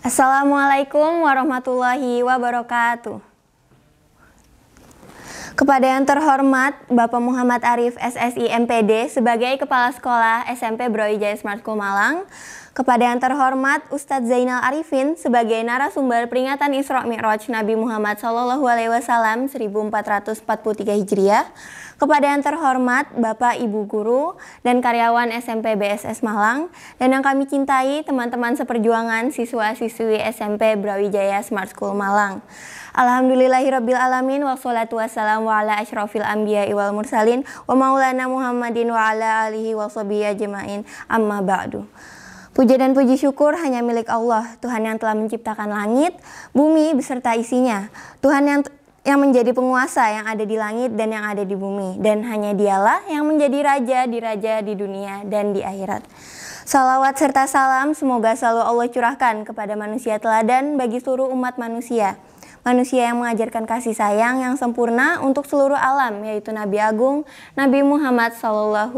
Assalamualaikum warahmatullahi wabarakatuh. Kepada yang terhormat Bapak Muhammad Arif SSI MPD sebagai Kepala Sekolah SMP Brawijaya Smart School Malang. Kepada yang terhormat Ustadz Zainal Arifin sebagai narasumber peringatan Isra Mi'raj Nabi Muhammad SAW 1443 Hijriah. Kepada yang terhormat Bapak Ibu Guru dan karyawan SMP BSS Malang. Dan yang kami cintai teman-teman seperjuangan siswa-siswi SMP Brawijaya Smart School Malang. Alhamdulillahirabbil alamin wassalatu wassalamu ala asyrafil anbiya'i wal mursalin wa maulana Muhammadin wa ala alihi wa sahbihi ajmain amma ba'du. Puja dan puji syukur hanya milik Allah, Tuhan yang telah menciptakan langit, bumi beserta isinya. Tuhan yang menjadi penguasa yang ada di langit dan yang ada di bumi, dan hanya Dialah yang menjadi raja di dunia dan di akhirat. Salawat serta salam semoga selalu Allah curahkan kepada manusia teladan bagi seluruh umat manusia. Manusia yang mengajarkan kasih sayang yang sempurna untuk seluruh alam, yaitu Nabi Agung, Nabi Muhammad SAW.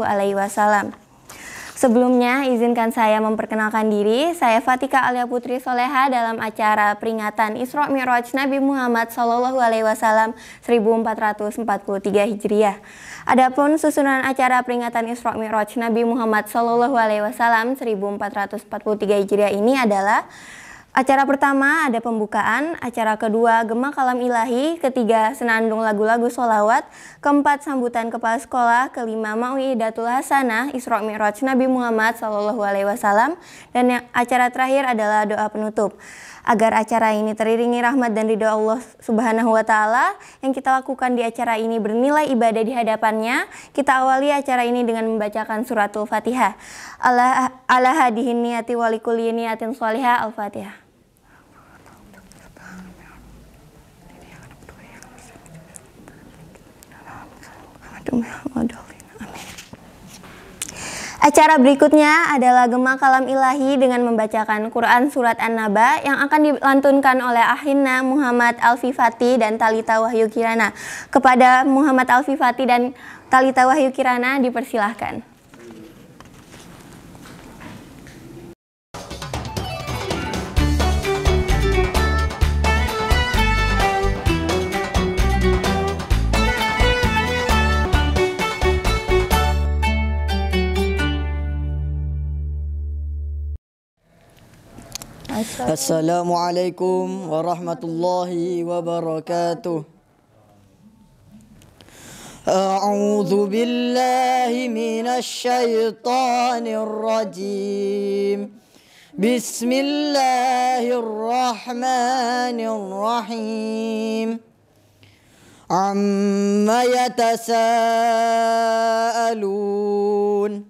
Sebelumnya, izinkan saya memperkenalkan diri. Saya Fatika Alia Putri Soleha dalam acara peringatan Isra Mi'raj Nabi Muhammad SAW 1443 Hijriah. Adapun susunan acara peringatan Isra Mi'raj Nabi Muhammad SAW 1443 Hijriah ini adalah: acara pertama ada pembukaan, acara kedua Gema Kalam Ilahi, ketiga senandung lagu-lagu sholawat, keempat sambutan kepala sekolah, kelima Mau'idatul Hasanah Isra Mi'raj Nabi Muhammad SAW, dan yang acara terakhir adalah doa penutup. Agar acara ini teriringi rahmat dan ridho Allah Subhanahu wa Ta'ala yang kita lakukan di acara ini bernilai ibadah di hadapannya, kita awali acara ini dengan membacakan suratul Fatihah. Ala hadihin niyati walikulli niyatin sholihah. Al-Fatihah. Acara berikutnya adalah Gema Kalam Ilahi dengan membacakan Quran Surat An-Naba yang akan dilantunkan oleh Ahinna Muhammad Alfifati dan Talita Wahyu Kirana. Kepada Muhammad Alfifati dan Talita Wahyu Kirana dipersilahkan. Assalamualaikum warahmatullahi wabarakatuh. A'udzu billahi minasy syaithanir rajim. Bismillahirrahmanirrahim. Amma yatasaalun.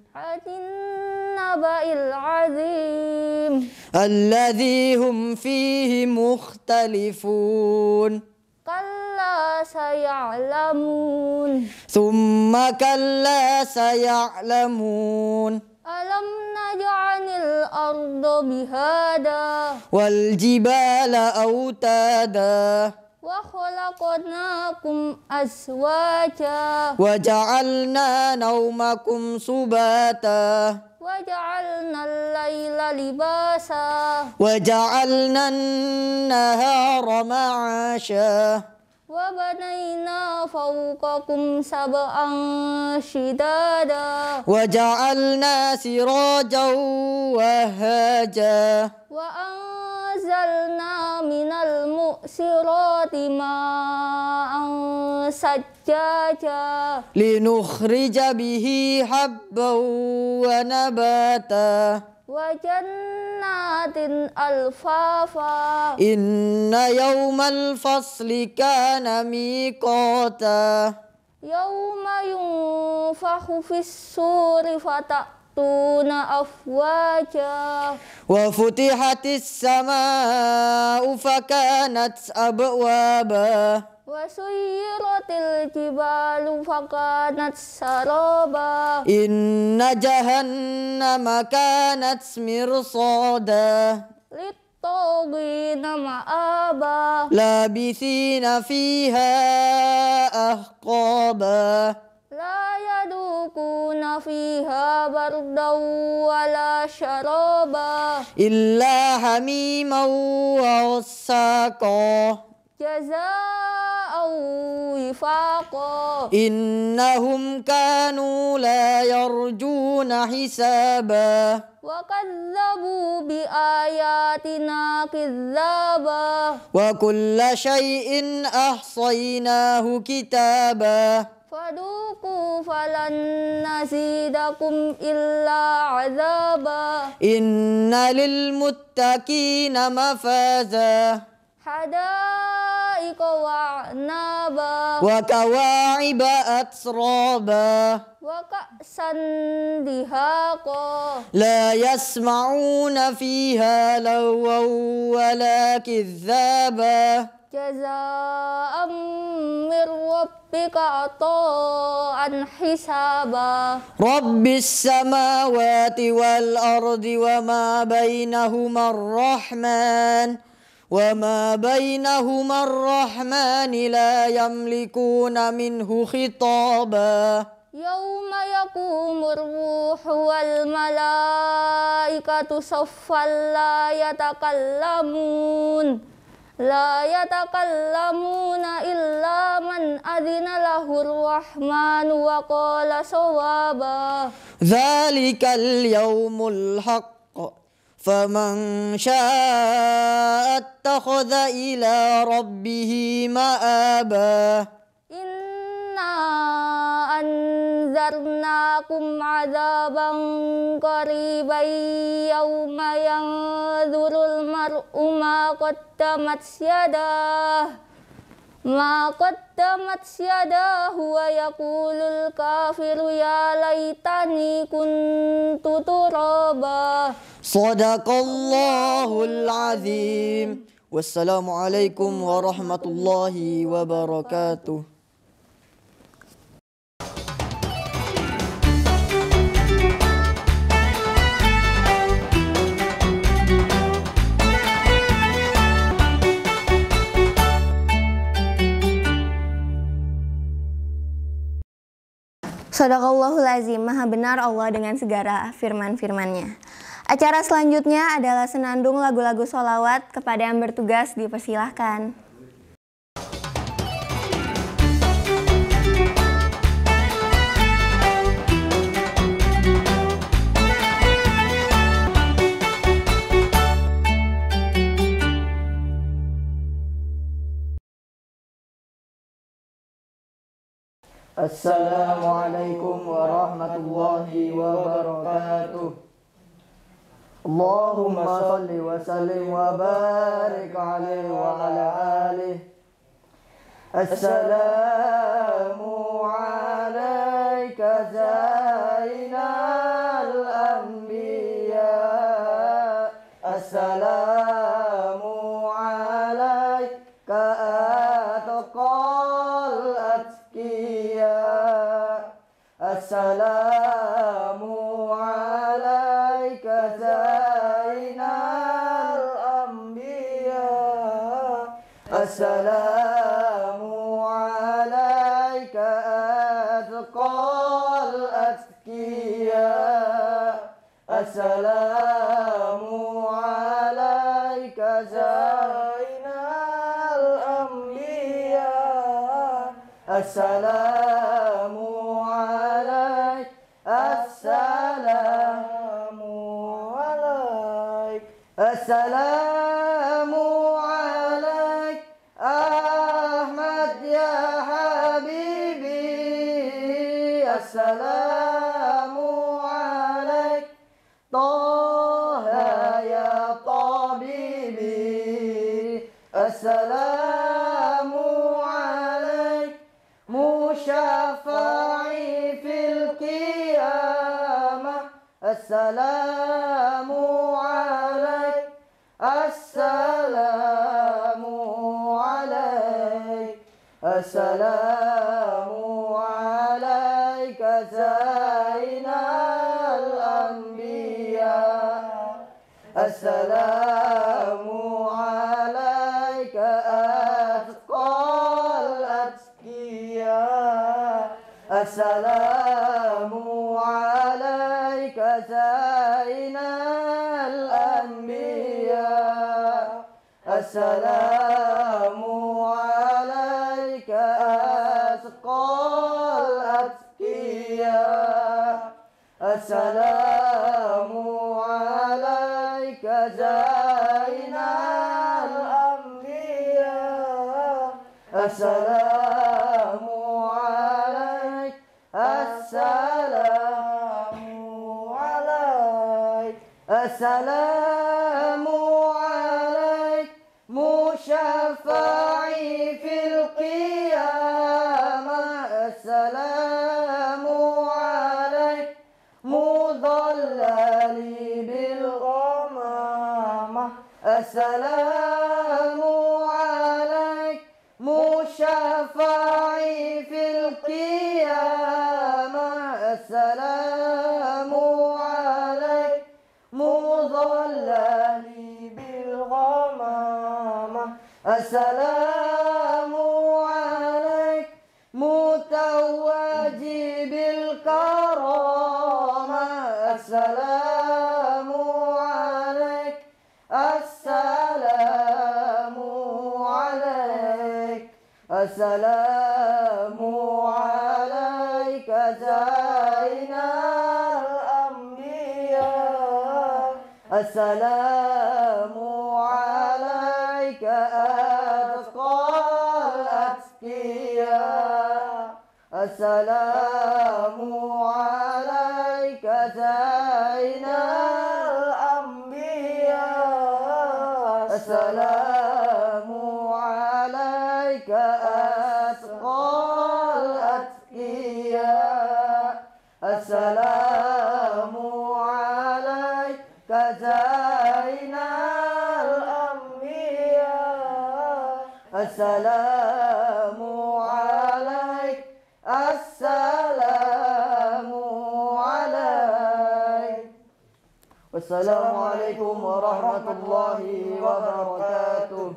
Naba'il azim alladzi hum fihi mukhtalifun. Kalla saya'lamun Thumma kalla saya'lamun. Alam naj'alil arda bihada Wal jibala autada wa khalaqnakum azwaja wa ja'alna naumakum subata wa ja'alna al-laila libasa wa ja'alna an-nahara ma'asha wa banayna fawqakum sab'an shidada wa ja'alna sirajan wahaja wa anzalna minal mu'sirati ma'an sajjaja linukhrija bihi habban wa nabata wa jannatin alfafa inna yawmal fasli kana miqata yawma yunfakhu fis-suri fata'tuna afwaja wa futihatis samaa'u fakanat abwaba wa suyyiratil jibalu fakanat saraba inna jahannama kanat mirsada lit-taghina ma'aba labithina fiha ahqaba la yadu يذوقون فيها بردا ولا شرابا إلا حميما وغساقا جزاء وفاقا إنهم كانوا لا يرجون حسابا وكذبوا بآياتنا كذابا وكل شيء أحصيناه كتابا فذوقوا فلن نزيدكم إلا عذابا إن للمتقين مفازا حدائق وأعنابا وكواعب أترابا وكأسا دهاقا لا يسمعون فيها لغوا ولا كذابا جزاء من ربك عطاء حسابا رب السماوات والأرض وما بينهما الرحمن لا يملكون منه خطابا يوم يقوم الروح والملائكة صفا لا يتكلمون إلا من أذن له الرحمن وقال صوابا ذلك اليوم الحق فمن شاء اتخذ إلى ربه مآبا إنا أنذرناكم عذابا قريبا يوم ينظر المرء ما قدمت يداه ويقول الكافر يا ليتني كنت ترابا صدق الله العظيم والسلام عليكم ورحمة الله وبركاته. Shadaqallahul azim, maha benar Allah dengan segala firman-firmannya. Acara selanjutnya adalah senandung lagu-lagu sholawat. Kepada yang bertugas dipersilahkan. Assalamualaikum warahmatullahi wabarakatuh. Allahumma salli wa sallim wa barik alaihi wa ala alihi. Assalamu alayka zainal anbiya. Assalamu alayka atqal atqiya. Assalamu alayka zainal anbiya. Assalamu alayka atqal atqiya. Assalamu alayka zainal anbiya. Assalamu alaik, assalamu alaik, assalamu alaik, Ahmad ya Habibi. Assalamu alaik, Taha ya Tabibi. Assalamu alaik, Musyafa'i fil qiyamah. Assalamu alaik, assalamu alaik, assalamu alaika zainal anbiya. Assalamu alaika atqal atqiya. Assalamu الأنبياء السلام عليك أتقى الأتقياء السلام عليك زين الأنبياء السلام عليك السلام عليك السلام عليك مشفعي في القيامة السلام عليك مضللي بالغمامة السلام عليك مشفعي في القيامة السلام عليك مضللي بالغمامة السلام عليك متوجي بالكرامة السلام عليك السلام عليك السلام عليك زين الأنبياء السلام عليك أتقى الأتقياء السلام عليك زين الأنبياء السلام عليك أتقى الأتقياء السلام عليك زين الأنبياء السلام عليك السلام عليك والسلام عليكم ورحمة الله وبركاته.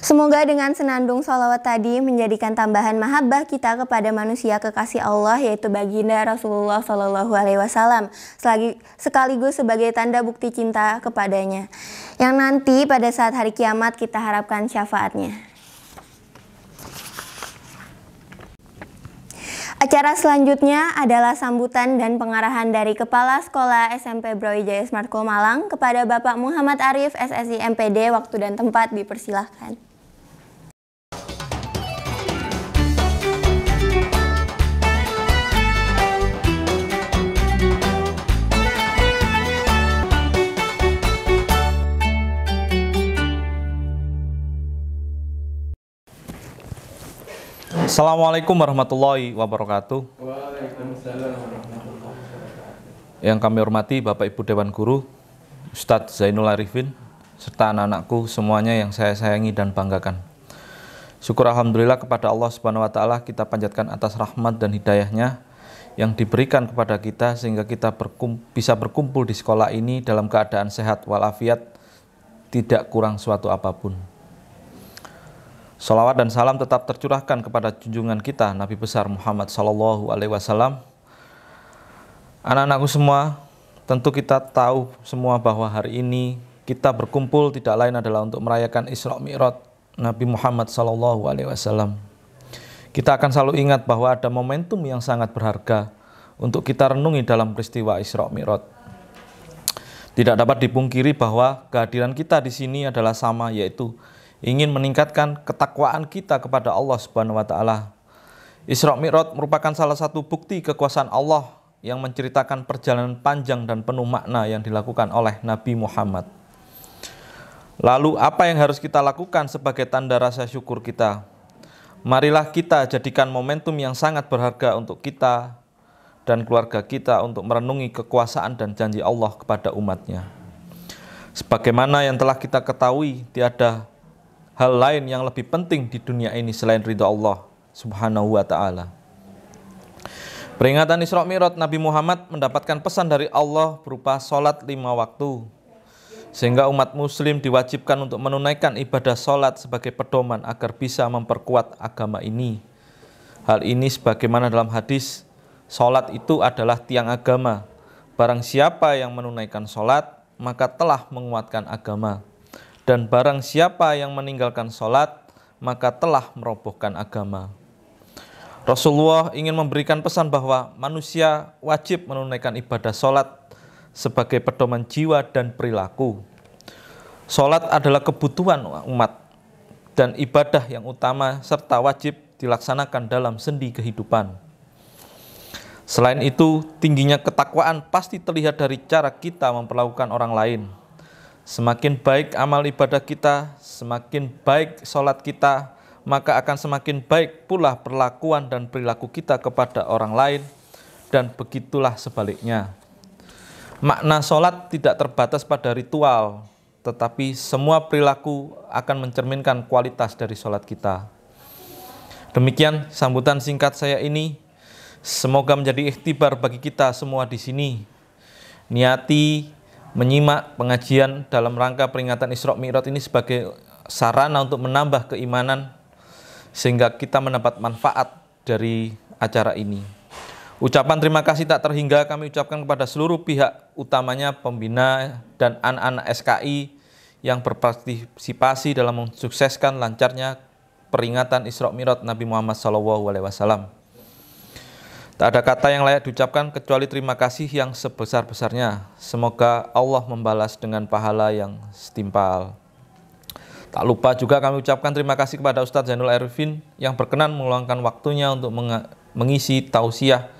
Semoga dengan senandung sholawat tadi menjadikan tambahan mahabbah kita kepada manusia kekasih Allah, yaitu baginda Rasulullah Shallallahu Alaihi Wasallam, sekaligus sebagai tanda bukti cinta kepadanya, yang nanti pada saat hari kiamat kita harapkan syafaatnya. Acara selanjutnya adalah sambutan dan pengarahan dari Kepala Sekolah SMP Brawijaya Smartschool Malang kepada Bapak Muhammad Arif SSI MPD. Waktu dan tempat dipersilahkan. Assalamualaikum warahmatullahi wabarakatuh. Waalaikumsalam warahmatullahi wabarakatuh. Yang kami hormati Bapak Ibu Dewan Guru, Ustadz Zainul Arifin, serta anak-anakku semuanya yang saya sayangi dan banggakan. Syukur alhamdulillah kepada Allah Subhanahu wa taala kita panjatkan atas rahmat dan hidayahnya yang diberikan kepada kita sehingga kita bisa berkumpul di sekolah ini dalam keadaan sehat walafiat, tidak kurang suatu apapun. Salawat dan salam tetap tercurahkan kepada junjungan kita Nabi besar Muhammad Sallallahu Alaihi Wasallam. Anak-anakku semua, tentu kita tahu semua bahwa hari ini kita berkumpul tidak lain adalah untuk merayakan Isra Mi'raj Nabi Muhammad Sallallahu Alaihi Wasallam. Kita akan selalu ingat bahwa ada momentum yang sangat berharga untuk kita renungi dalam peristiwa Isra Mi'raj. Tidak dapat dipungkiri bahwa kehadiran kita di sini adalah sama, yaitu ingin meningkatkan ketakwaan kita kepada Allah Subhanahu wa taala. Isra Mi'raj merupakan salah satu bukti kekuasaan Allah yang menceritakan perjalanan panjang dan penuh makna yang dilakukan oleh Nabi Muhammad. Lalu apa yang harus kita lakukan sebagai tanda rasa syukur kita? Marilah kita jadikan momentum yang sangat berharga untuk kita dan keluarga kita untuk merenungi kekuasaan dan janji Allah kepada umatnya. Sebagaimana yang telah kita ketahui, tiada hal lain yang lebih penting di dunia ini selain ridha Allah Subhanahu wa ta'ala. Peringatan Isra Mi'raj Nabi Muhammad mendapatkan pesan dari Allah berupa sholat 5 waktu. Sehingga umat muslim diwajibkan untuk menunaikan ibadah sholat sebagai pedoman agar bisa memperkuat agama ini. Hal ini sebagaimana dalam hadis, sholat itu adalah tiang agama. Barang siapa yang menunaikan sholat, maka telah menguatkan agama. Dan barang siapa yang meninggalkan sholat, maka telah merobohkan agama. Rasulullah ingin memberikan pesan bahwa manusia wajib menunaikan ibadah sholat sebagai pedoman jiwa dan perilaku. Sholat adalah kebutuhan umat dan ibadah yang utama serta wajib dilaksanakan dalam sendi kehidupan. Selain itu, tingginya ketakwaan pasti terlihat dari cara kita memperlakukan orang lain. Semakin baik amal ibadah kita, semakin baik sholat kita, maka akan semakin baik pula perlakuan dan perilaku kita kepada orang lain, dan begitulah sebaliknya. Makna sholat tidak terbatas pada ritual, tetapi semua perilaku akan mencerminkan kualitas dari sholat kita. Demikian sambutan singkat saya ini, semoga menjadi ikhtibar bagi kita semua di sini. Niati menyimak pengajian dalam rangka peringatan Isra Mi'raj ini sebagai sarana untuk menambah keimanan, sehingga kita mendapat manfaat dari acara ini. Ucapan terima kasih tak terhingga kami ucapkan kepada seluruh pihak, utamanya pembina dan anak-anak SKI yang berpartisipasi dalam mensukseskan lancarnya peringatan Isra Mi'raj Nabi Muhammad SAW. Tak ada kata yang layak diucapkan kecuali terima kasih yang sebesar-besarnya. Semoga Allah membalas dengan pahala yang setimpal. Tak lupa juga kami ucapkan terima kasih kepada Ustadz Zainul Arifin yang berkenan meluangkan waktunya untuk mengisi tausiah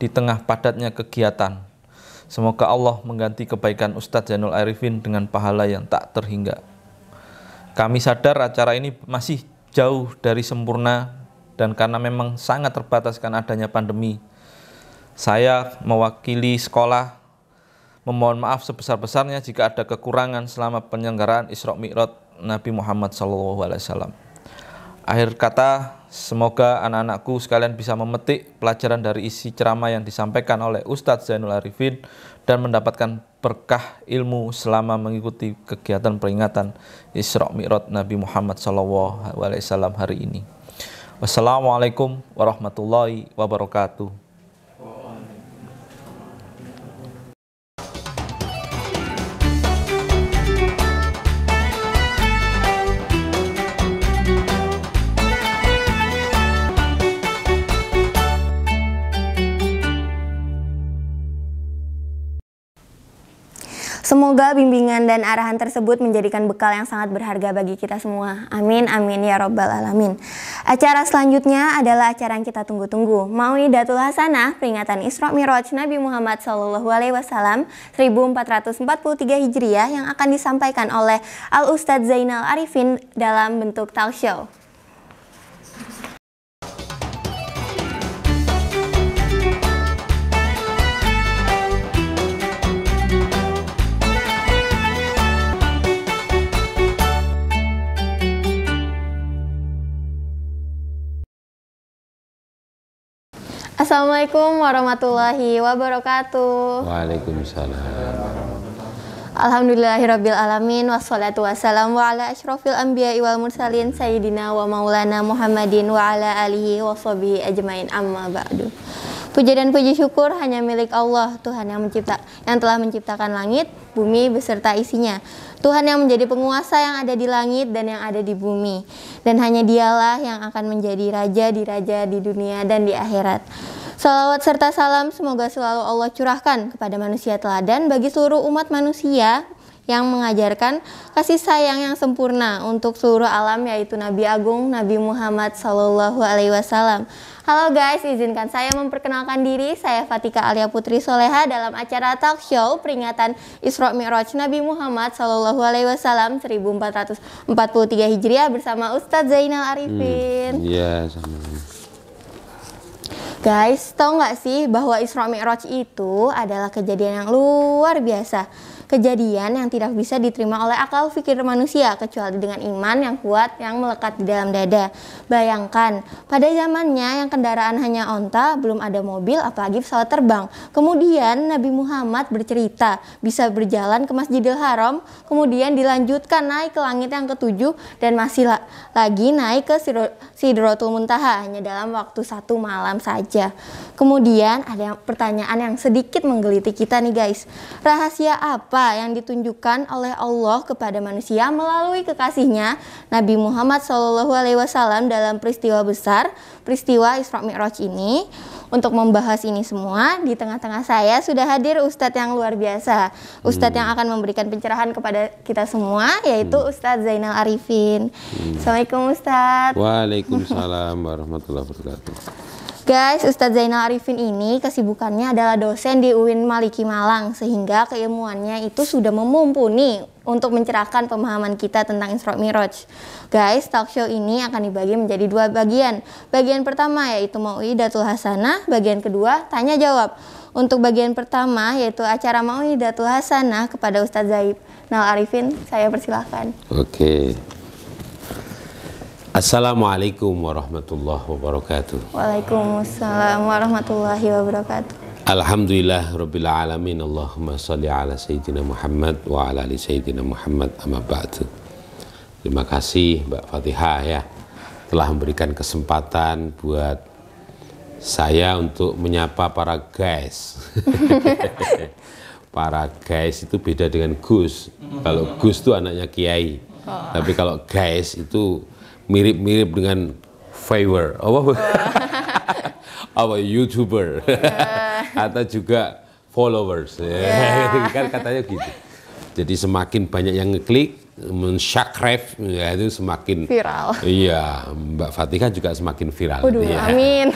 di tengah padatnya kegiatan. Semoga Allah mengganti kebaikan Ustadz Zainul Arifin dengan pahala yang tak terhingga. Kami sadar acara ini masih jauh dari sempurna dan karena memang sangat terbatas karena adanya pandemi. Saya mewakili sekolah memohon maaf sebesar-besarnya jika ada kekurangan selama penyelenggaraan Isra Mi'raj Nabi Muhammad SAW. Akhir kata, semoga anak-anakku sekalian bisa memetik pelajaran dari isi ceramah yang disampaikan oleh Ustadz Zainul Arifin dan mendapatkan berkah ilmu selama mengikuti kegiatan peringatan Isra Mi'raj Nabi Muhammad SAW hari ini. Wassalamualaikum warahmatullahi wabarakatuh. Semoga bimbingan dan arahan tersebut menjadikan bekal yang sangat berharga bagi kita semua. Amin, amin, ya robbal alamin. Acara selanjutnya adalah acara yang kita tunggu-tunggu. Mau'idatul Hasanah, peringatan Isra Mi'raj Nabi Muhammad SAW 1443 Hijriah yang akan disampaikan oleh Al-Ustadz Zainal Arifin dalam bentuk talk show. Assalamualaikum warahmatullahi wabarakatuh. Waalaikumsalam. Alhamdulillahirabbil alamin wassalatu wassalamu ala asyrofil anbiya'i wal mursalin sayyidina wa maulana Muhammadin wa ala alihi wa sahbihi ajmain, amma ba'du. Puji dan puji syukur hanya milik Allah, Tuhan yang telah menciptakan langit, bumi beserta isinya. Tuhan yang menjadi penguasa yang ada di langit dan yang ada di bumi. Dan hanya Dialah yang akan menjadi raja di dunia dan di akhirat. Salawat serta salam semoga selalu Allah curahkan kepada manusia teladan bagi seluruh umat manusia yang mengajarkan kasih sayang yang sempurna untuk seluruh alam, yaitu Nabi Agung Nabi Muhammad SAW. Halo guys, izinkan saya memperkenalkan diri. Saya Fatika Alia Putri Soleha dalam acara talk show peringatan Isra Mi'raj Nabi Muhammad SAW 1443 Hijriah bersama Ustadz Zainal Arifin. Iya, sama. Guys, tahu nggak sih bahwa Isra Mi'raj itu adalah kejadian yang luar biasa. Kejadian yang tidak bisa diterima oleh akal fikir manusia kecuali dengan iman yang kuat yang melekat di dalam dada. Bayangkan, pada zamannya yang kendaraan hanya onta, belum ada mobil apalagi pesawat terbang. Kemudian Nabi Muhammad bercerita bisa berjalan ke Masjidil Haram, kemudian dilanjutkan naik ke langit yang ketujuh dan masih lagi naik ke Sidratul Muntaha hanya dalam waktu 1 malam saja. Kemudian ada pertanyaan yang sedikit menggelitik kita nih guys. Rahasia apa yang ditunjukkan oleh Allah kepada manusia melalui kekasihnya Nabi Muhammad SAW dalam peristiwa besar, peristiwa Isra Mi'raj ini? Untuk membahas ini semua, di tengah-tengah saya sudah hadir Ustadz yang luar biasa. Ustadz yang akan memberikan pencerahan kepada kita semua, yaitu Ustadz Zainal Arifin. Assalamualaikum Ustadz. Waalaikumsalam warahmatullahi wabarakatuh. Guys, Ustadz Zainal Arifin ini kesibukannya adalah dosen di UIN Maliki Malang, sehingga keilmuannya itu sudah memumpuni untuk mencerahkan pemahaman kita tentang Isra Mi'raj. Guys, talk show ini akan dibagi menjadi 2 bagian. Bagian pertama yaitu Mau'idatul Hasanah, bagian kedua tanya jawab. Untuk bagian pertama yaitu acara Mau'idatul Hasanah kepada Ustadz Zainal Arifin, saya persilahkan. Oke. Assalamualaikum warahmatullahi wabarakatuh. Waalaikumsalam warahmatullahi wabarakatuh. Alhamdulillah rabbil alamin. Allahumma shalli ala sayyidina Muhammad wa ala ali sayyidina Muhammad, amma ba'du. Terima kasih Mbak Fatihah ya telah memberikan kesempatan buat saya untuk menyapa para guys. Para guys itu beda dengan Gus. Kalau Gus itu anaknya Kiai. Tapi kalau guys itu mirip-mirip dengan viewer, apa YouTuber, atau juga followers, kan katanya gitu. Jadi semakin banyak yang ngeklik, men-subscribe, ya itu semakin viral. Iya, Mbak Fatihah juga semakin viral. Waduh, ya. amin.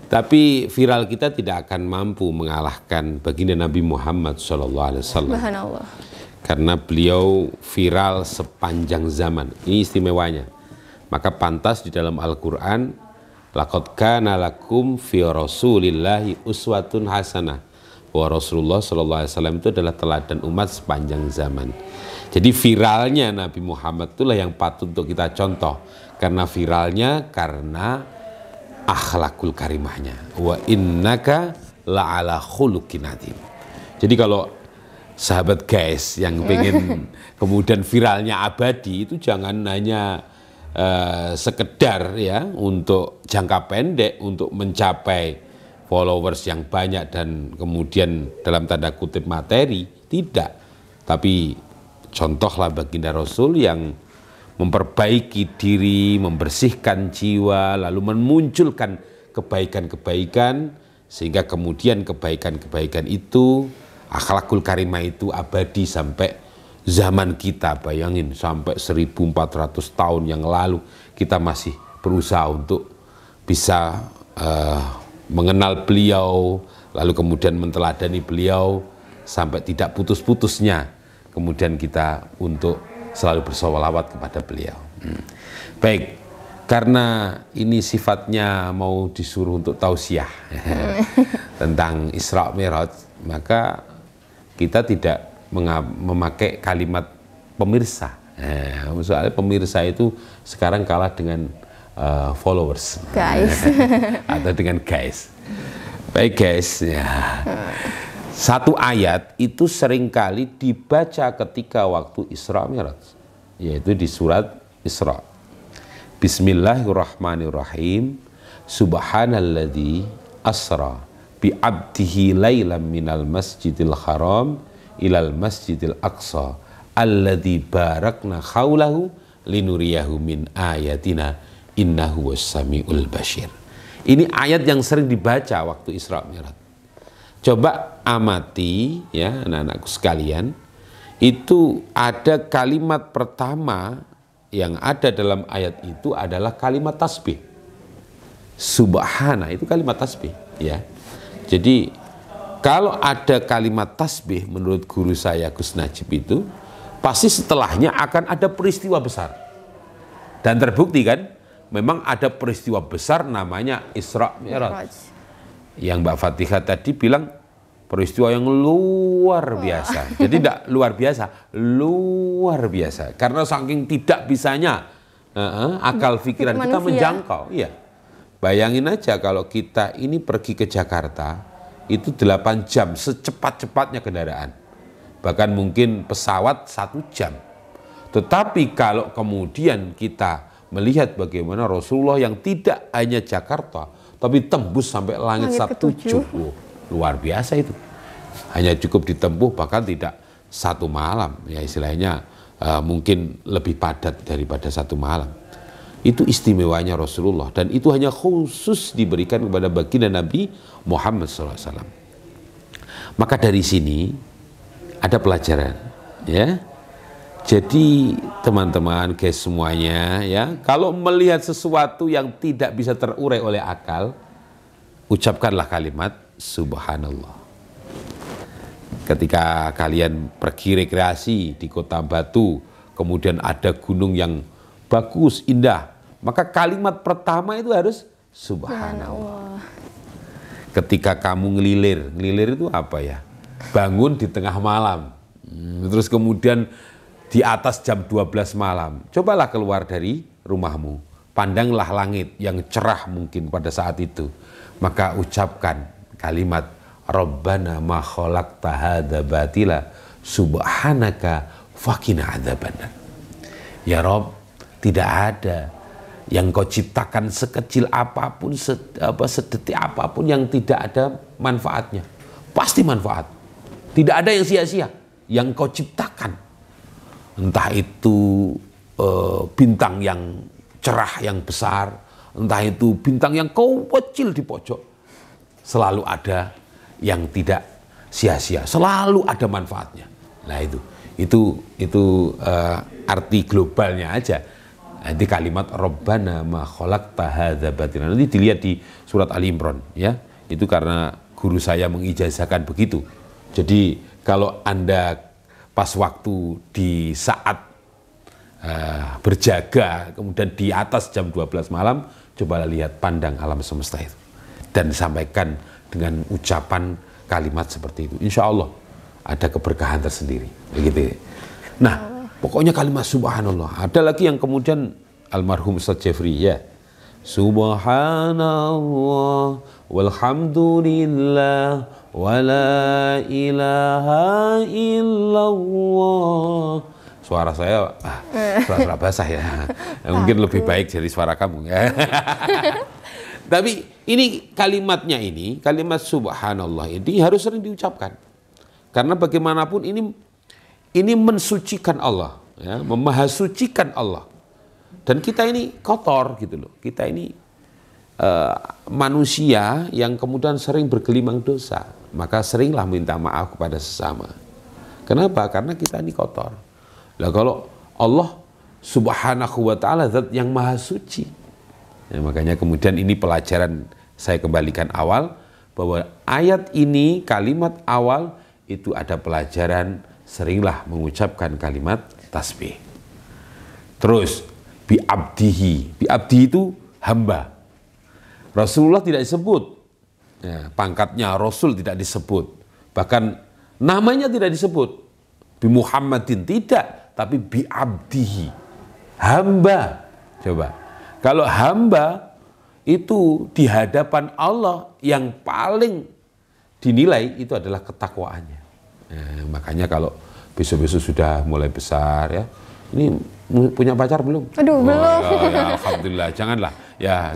Tapi viral kita tidak akan mampu mengalahkan baginda Nabi Muhammad SAW. Subhanallah. Karena beliau viral sepanjang zaman. Ini istimewanya. Maka pantas di dalam Al-Quran, laqad kana lakum fi rasulillahi uswatun hasanah. Bahwa Rasulullah SAW itu adalah teladan umat sepanjang zaman. Jadi viralnya Nabi Muhammad itulah yang patut untuk kita contoh. Karena viralnya karena akhlakul karimahnya. Wa innaka la'ala khuluqin adzim. Jadi kalau sahabat guys yang pengen kemudian viralnya abadi itu jangan hanya sekedar ya untuk jangka pendek untuk mencapai followers yang banyak dan kemudian dalam tanda kutip materi, tidak. Tapi contohlah baginda Rasul yang memperbaiki diri, membersihkan jiwa, lalu memunculkan kebaikan-kebaikan sehingga kemudian kebaikan-kebaikan itu, akhlakul karimah itu abadi sampai zaman kita. Bayangin sampai 1400 tahun yang lalu kita masih berusaha untuk bisa mengenal beliau, lalu kemudian menteladani beliau sampai tidak putus-putusnya kemudian kita untuk selalu bersolawat kepada beliau. Baik, karena ini sifatnya mau disuruh untuk tausiah tentang Isra Mi'raj, maka kita tidak memakai kalimat pemirsa. Soalnya pemirsa itu sekarang kalah dengan followers, guys, atau dengan guys. Baik guys, ya. Satu ayat itu seringkali dibaca ketika waktu Isra Mi'raj, yaitu di surat Isra. Bismillahirrahmanirrahim. Subhanalladzi asra bi abdihi lailam minal masjidil haram ilal masjidil aqsa alladzi barakna haulahu linuriyahu min ayatina innahu was-sami'ul basyir. Ini ayat yang sering dibaca waktu Isra Mi'raj. Coba amati ya anak-anakku sekalian, itu ada kalimat pertama yang ada dalam ayat itu adalah kalimat tasbih. Subhana itu kalimat tasbih ya. Jadi kalau ada kalimat tasbih menurut guru saya Gus Najib itu pasti setelahnya akan ada peristiwa besar. Dan terbukti kan memang ada peristiwa besar namanya Isra Mi'raj. Yang Mbak Fatihah tadi bilang peristiwa yang luar biasa. Jadi tidak luar biasa, luar biasa. Karena saking tidak bisanya akal pikiran kita menjangkau. Iya. Bayangin aja kalau kita ini pergi ke Jakarta, itu 8 jam secepat-cepatnya kendaraan. Bahkan mungkin pesawat 1 jam. Tetapi kalau kemudian kita melihat bagaimana Rasulullah yang tidak hanya Jakarta, tapi tembus sampai langit 7. Luar biasa itu. Hanya cukup ditempuh, bahkan tidak 1 malam. Ya istilahnya mungkin lebih padat daripada 1 malam. Itu istimewanya Rasulullah. Dan itu hanya khusus diberikan kepada baginda Nabi Muhammad SAW. Maka dari sini ada pelajaran. Ya. Jadi teman-teman, guys semuanya, ya, kalau melihat sesuatu yang tidak bisa terurai oleh akal, ucapkanlah kalimat Subhanallah. Ketika kalian pergi rekreasi di Kota Batu, kemudian ada gunung yang bagus, indah, maka kalimat pertama itu harus Subhanallah. Ketika kamu ngelilir itu apa ya? Bangun di tengah malam, terus kemudian di atas jam 12 malam, cobalah keluar dari rumahmu, pandanglah langit yang cerah mungkin pada saat itu, maka ucapkan kalimat Rabbana ma khalaqta hadza batila subhanaka faqina adzabannar. Ya Rob, tidak ada yang kau ciptakan sekecil apapun, sedetik apapun yang tidak ada manfaatnya. Pasti manfaat. Tidak ada yang sia-sia yang kau ciptakan. Entah itu bintang yang cerah, yang besar, entah itu bintang yang kecil di pojok, selalu ada yang tidak sia-sia, selalu ada manfaatnya. Nah itu arti globalnya aja. Nanti kalimat Rabbana ma khalaqta hadza batila. Nanti dilihat di surat Ali Imran, ya. Itu karena guru saya mengijazahkan begitu. Jadi kalau Anda pas waktu di saat berjaga, kemudian di atas jam 12 malam, cobalah lihat, pandang alam semesta itu. Dan sampaikan dengan ucapan kalimat seperti itu. Insya Allah ada keberkahan tersendiri. Begitu. Nah, pokoknya kalimat Subhanallah. Ada lagi yang kemudian almarhum Ustaz Jeffrey, ya. Subhanallah walhamdulillah wala ilaha illallah. Suara saya suara basah ya. Mungkin lebih baik dari suara kamu ya. Tapi ini kalimatnya, ini kalimat Subhanallah ini harus sering diucapkan. Karena bagaimanapun ini mensucikan Allah, ya, memahasucikan Allah. Dan kita ini kotor gitu loh. Kita ini manusia yang kemudian sering bergelimang dosa. Maka seringlah minta maaf kepada sesama. Kenapa? Karena kita ini kotor. Lah kalau Allah Subhanahu wa ta'ala zat yang maha suci. Ya, makanya kemudian ini pelajaran saya kembalikan awal, bahwa ayat ini kalimat awal itu ada pelajaran seringlah mengucapkan kalimat tasbih. Terus bi'abdihi. Bi'abdihi itu hamba. Rasulullah tidak disebut. Ya, pangkatnya Rasul tidak disebut. Bahkan namanya tidak disebut. Bi Muhammadin tidak, tapi bi'abdihi. Hamba. Coba. Kalau hamba itu di hadapan Allah yang paling dinilai itu adalah ketakwaannya. Nah, makanya kalau besok-besok sudah mulai besar ya, ini punya pacar belum? Aduh, belum. Ya, alhamdulillah, janganlah. Ya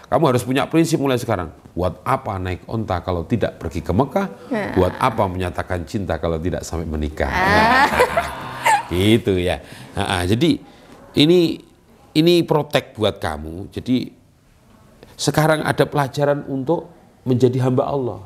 kamu harus punya prinsip mulai sekarang. Buat apa naik onta kalau tidak pergi ke Mekah? Buat apa menyatakan cinta kalau tidak sampai menikah? Gitu ya. Jadi ini protek buat kamu. Jadi sekarang ada pelajaran untuk menjadi hamba Allah.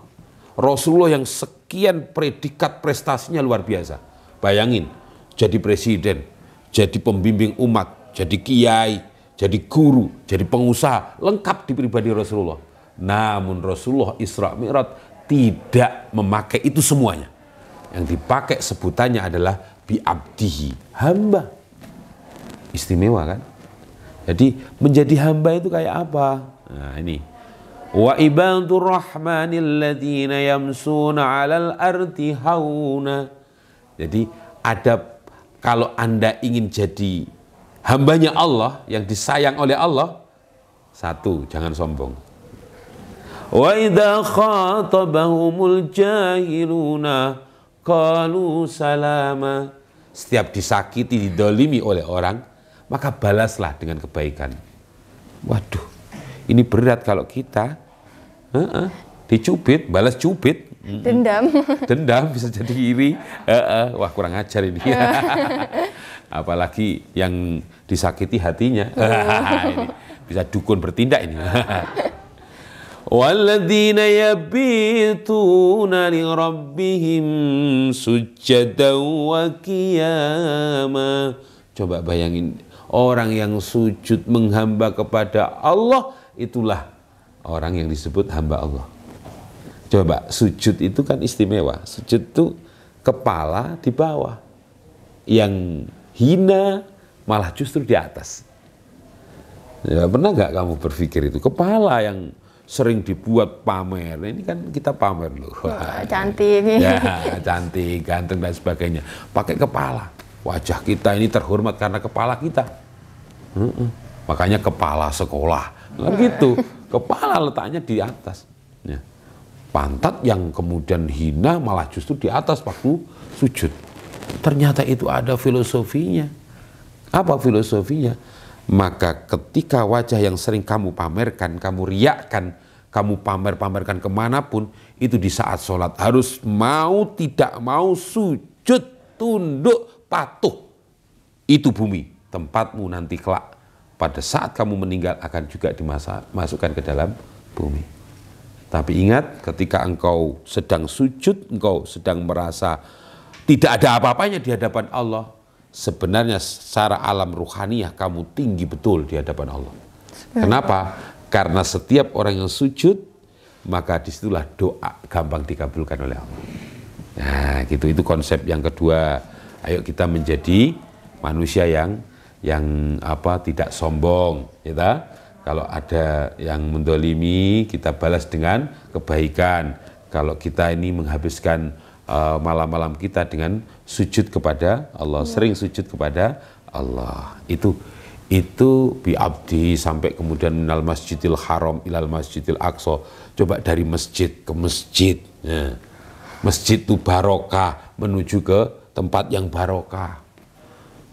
Rasulullah yang sekian predikat prestasinya luar biasa. Bayangin, jadi presiden, jadi pembimbing umat, jadi kiai, jadi guru, jadi pengusaha, lengkap di pribadi Rasulullah. Namun Rasulullah Isra Mi'raj tidak memakai itu semuanya. Yang dipakai sebutannya adalah bi'abdihi, hamba. Istimewa kan? Jadi menjadi hamba itu kayak apa? Nah ini. Wa ibadur rahmanil ladzina yamsuna 'alal ardi hauna. Jadi ada, kalau Anda ingin jadi hambanya Allah yang disayang oleh Allah, satu, jangan sombong. Wa idza khatabahumul jahiluna qalu salama. Setiap disakiti, didolimi oleh orang, maka balaslah dengan kebaikan. Waduh, ini berat kalau kita dicubit, balas cubit. Dendam. Dendam bisa jadi iri. Wah, kurang ajar ini. Apalagi yang disakiti hatinya. Ini bisa dukun bertindak ini. Walladzina yabituna li rabbihim sujjadan wa qiyama. Coba bayangin, orang yang sujud menghamba kepada Allah, itulah orang yang disebut hamba Allah. Coba, sujud itu kan istimewa. Sujud itu kepala di bawah. Yang hina malah justru di atas. Ya, pernah nggak kamu berpikir itu? Kepala yang sering dibuat pamer, ini kan kita pamer loh. Cantik. Ya, cantik, ganteng dan sebagainya. Pakai kepala. Wajah kita ini terhormat karena kepala kita. Makanya kepala sekolah. Nah, gitu. Kepala letaknya di atas. Ya. Pantat yang kemudian hina malah justru di atas waktu sujud. Ternyata itu ada filosofinya. Apa filosofinya? Maka ketika wajah yang sering kamu pamerkan, kamu riakkan, kamu pamerkan kemanapun, itu di saat sholat harus mau tidak mau sujud, tunduk, patuh. Itu bumi, tempatmu nanti kelak. Pada saat kamu meninggal akan juga dimasukkan ke dalam bumi. Tapi ingat, ketika engkau sedang sujud, engkau sedang merasa tidak ada apa-apanya di hadapan Allah, sebenarnya secara alam ruhaniyah kamu tinggi betul di hadapan Allah. Kenapa? Karena setiap orang yang sujud, maka disitulah doa gampang dikabulkan oleh Allah. Nah, gitu, itu konsep yang kedua. Ayo kita menjadi manusia yang tidak sombong, ya. Kalau ada yang mendolimi, kita balas dengan kebaikan. Kalau kita ini menghabiskan malam-malam kita dengan sujud kepada Allah, sering sujud kepada Allah. Itu bi'abdi sampai kemudian minal masjidil haram ilal masjidil aqsa. Coba dari masjid ke masjid. Nah, masjid itu barokah menuju ke tempat yang barokah.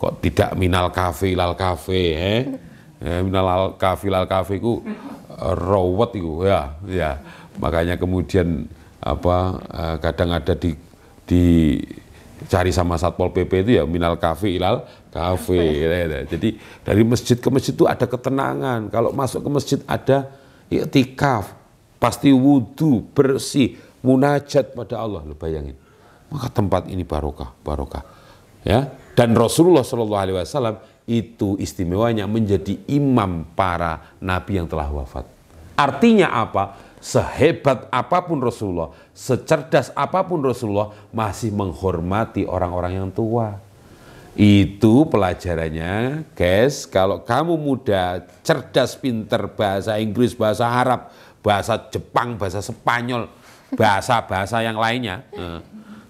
Kok tidak minal kafe ilal kafe, minal kafe ilal kafe ku rawat itu ya. Makanya kemudian kadang ada dicari sama Satpol PP itu ya minal kafe ilal kafe. Jadi dari masjid ke masjid itu ada ketenangan. Kalau masuk ke masjid ada i'tikaf, pasti wudu, bersih, munajat pada Allah. Lo bayangin. Maka tempat ini barokah. Ya. Dan Rasulullah SAW itu istimewanya menjadi imam para nabi yang telah wafat. Artinya apa? Sehebat apapun Rasulullah, secerdas apapun Rasulullah, masih menghormati orang-orang yang tua. Itu pelajarannya, guys. Kalau kamu muda, cerdas, pinter, bahasa Inggris, bahasa Arab, bahasa Jepang, bahasa Spanyol, bahasa-bahasa yang lainnya,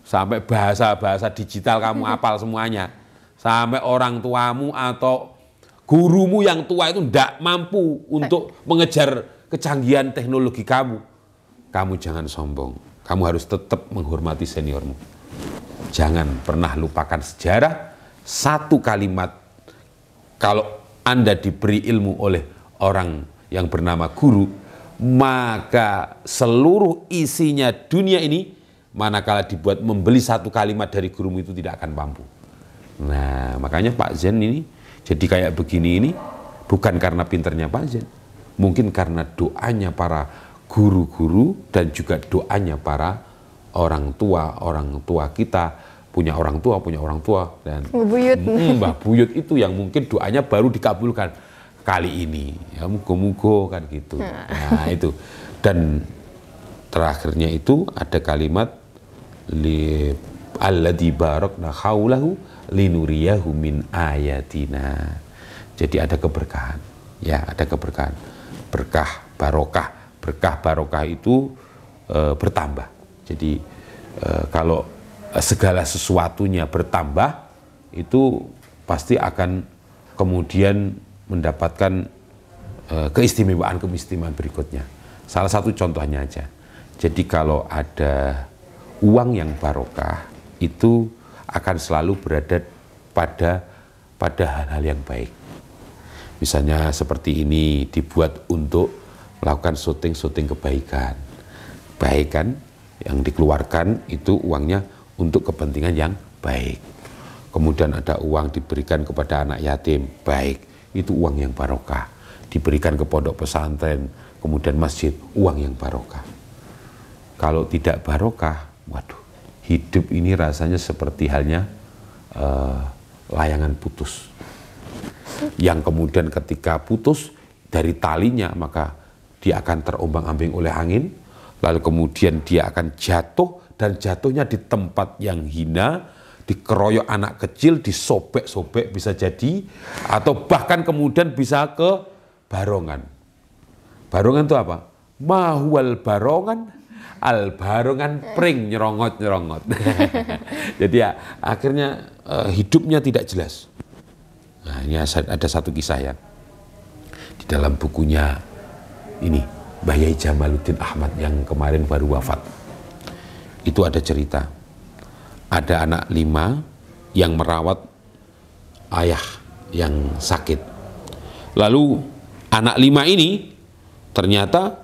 sampai bahasa-bahasa digital kamu hafal semuanya, sampai orang tuamu atau gurumu yang tua itu tidak mampu untuk mengejar kecanggihan teknologi kamu jangan sombong. Kamu harus tetap menghormati seniormu. Jangan pernah lupakan sejarah. Satu kalimat, kalau Anda diberi ilmu oleh orang yang bernama guru, maka seluruh isinya dunia ini, manakala dibuat membeli satu kalimat dari gurumu itu tidak akan mampu. Nah, makanya Pak Zen ini jadi kayak begini ini bukan karena pinternya Pak Zen. Mungkin karena doanya para guru-guru dan juga doanya para orang tua kita, punya orang tua dan Mbah Buyut itu yang mungkin doanya baru dikabulkan kali ini. Ya mugo-mugo kan gitu. Nah, itu. Dan terakhirnya itu ada kalimat alladzi barakna haulahu linuriyahu min ayatina. Jadi ada keberkahan. Ya, ada keberkahan. Berkah barokah. Berkah barokah itu bertambah. Jadi kalau segala sesuatunya bertambah, itu pasti akan kemudian mendapatkan keistimewaan berikutnya. Salah satu contohnya aja. Jadi kalau ada uang yang barokah, itu akan selalu berada pada hal-hal yang baik. Misalnya seperti ini dibuat untuk melakukan syuting kebaikan. Baik kan? Yang dikeluarkan itu uangnya untuk kepentingan yang baik. Kemudian ada uang diberikan kepada anak yatim, baik. Itu uang yang barokah. Diberikan ke pondok pesantren, kemudian masjid, uang yang barokah. Kalau tidak barokah, waduh, hidup ini rasanya seperti halnya layangan putus. Yang kemudian ketika putus dari talinya, maka dia akan terombang-ambing oleh angin, lalu kemudian dia akan jatuh, dan jatuhnya di tempat yang hina, dikeroyok anak kecil, disobek-sobek bisa jadi, atau bahkan kemudian bisa ke barongan. Barongan itu apa? Mahual barongan, al barongan pring, nyerongot-nyerongot. Jadi ya akhirnya hidupnya tidak jelas. Nah, ini ada satu kisah ya di dalam bukunya ini Mbah Yai Jamaluddin Ahmad yang kemarin baru wafat. Itu ada cerita, ada anak 5 yang merawat ayah yang sakit. Lalu anak 5 ini ternyata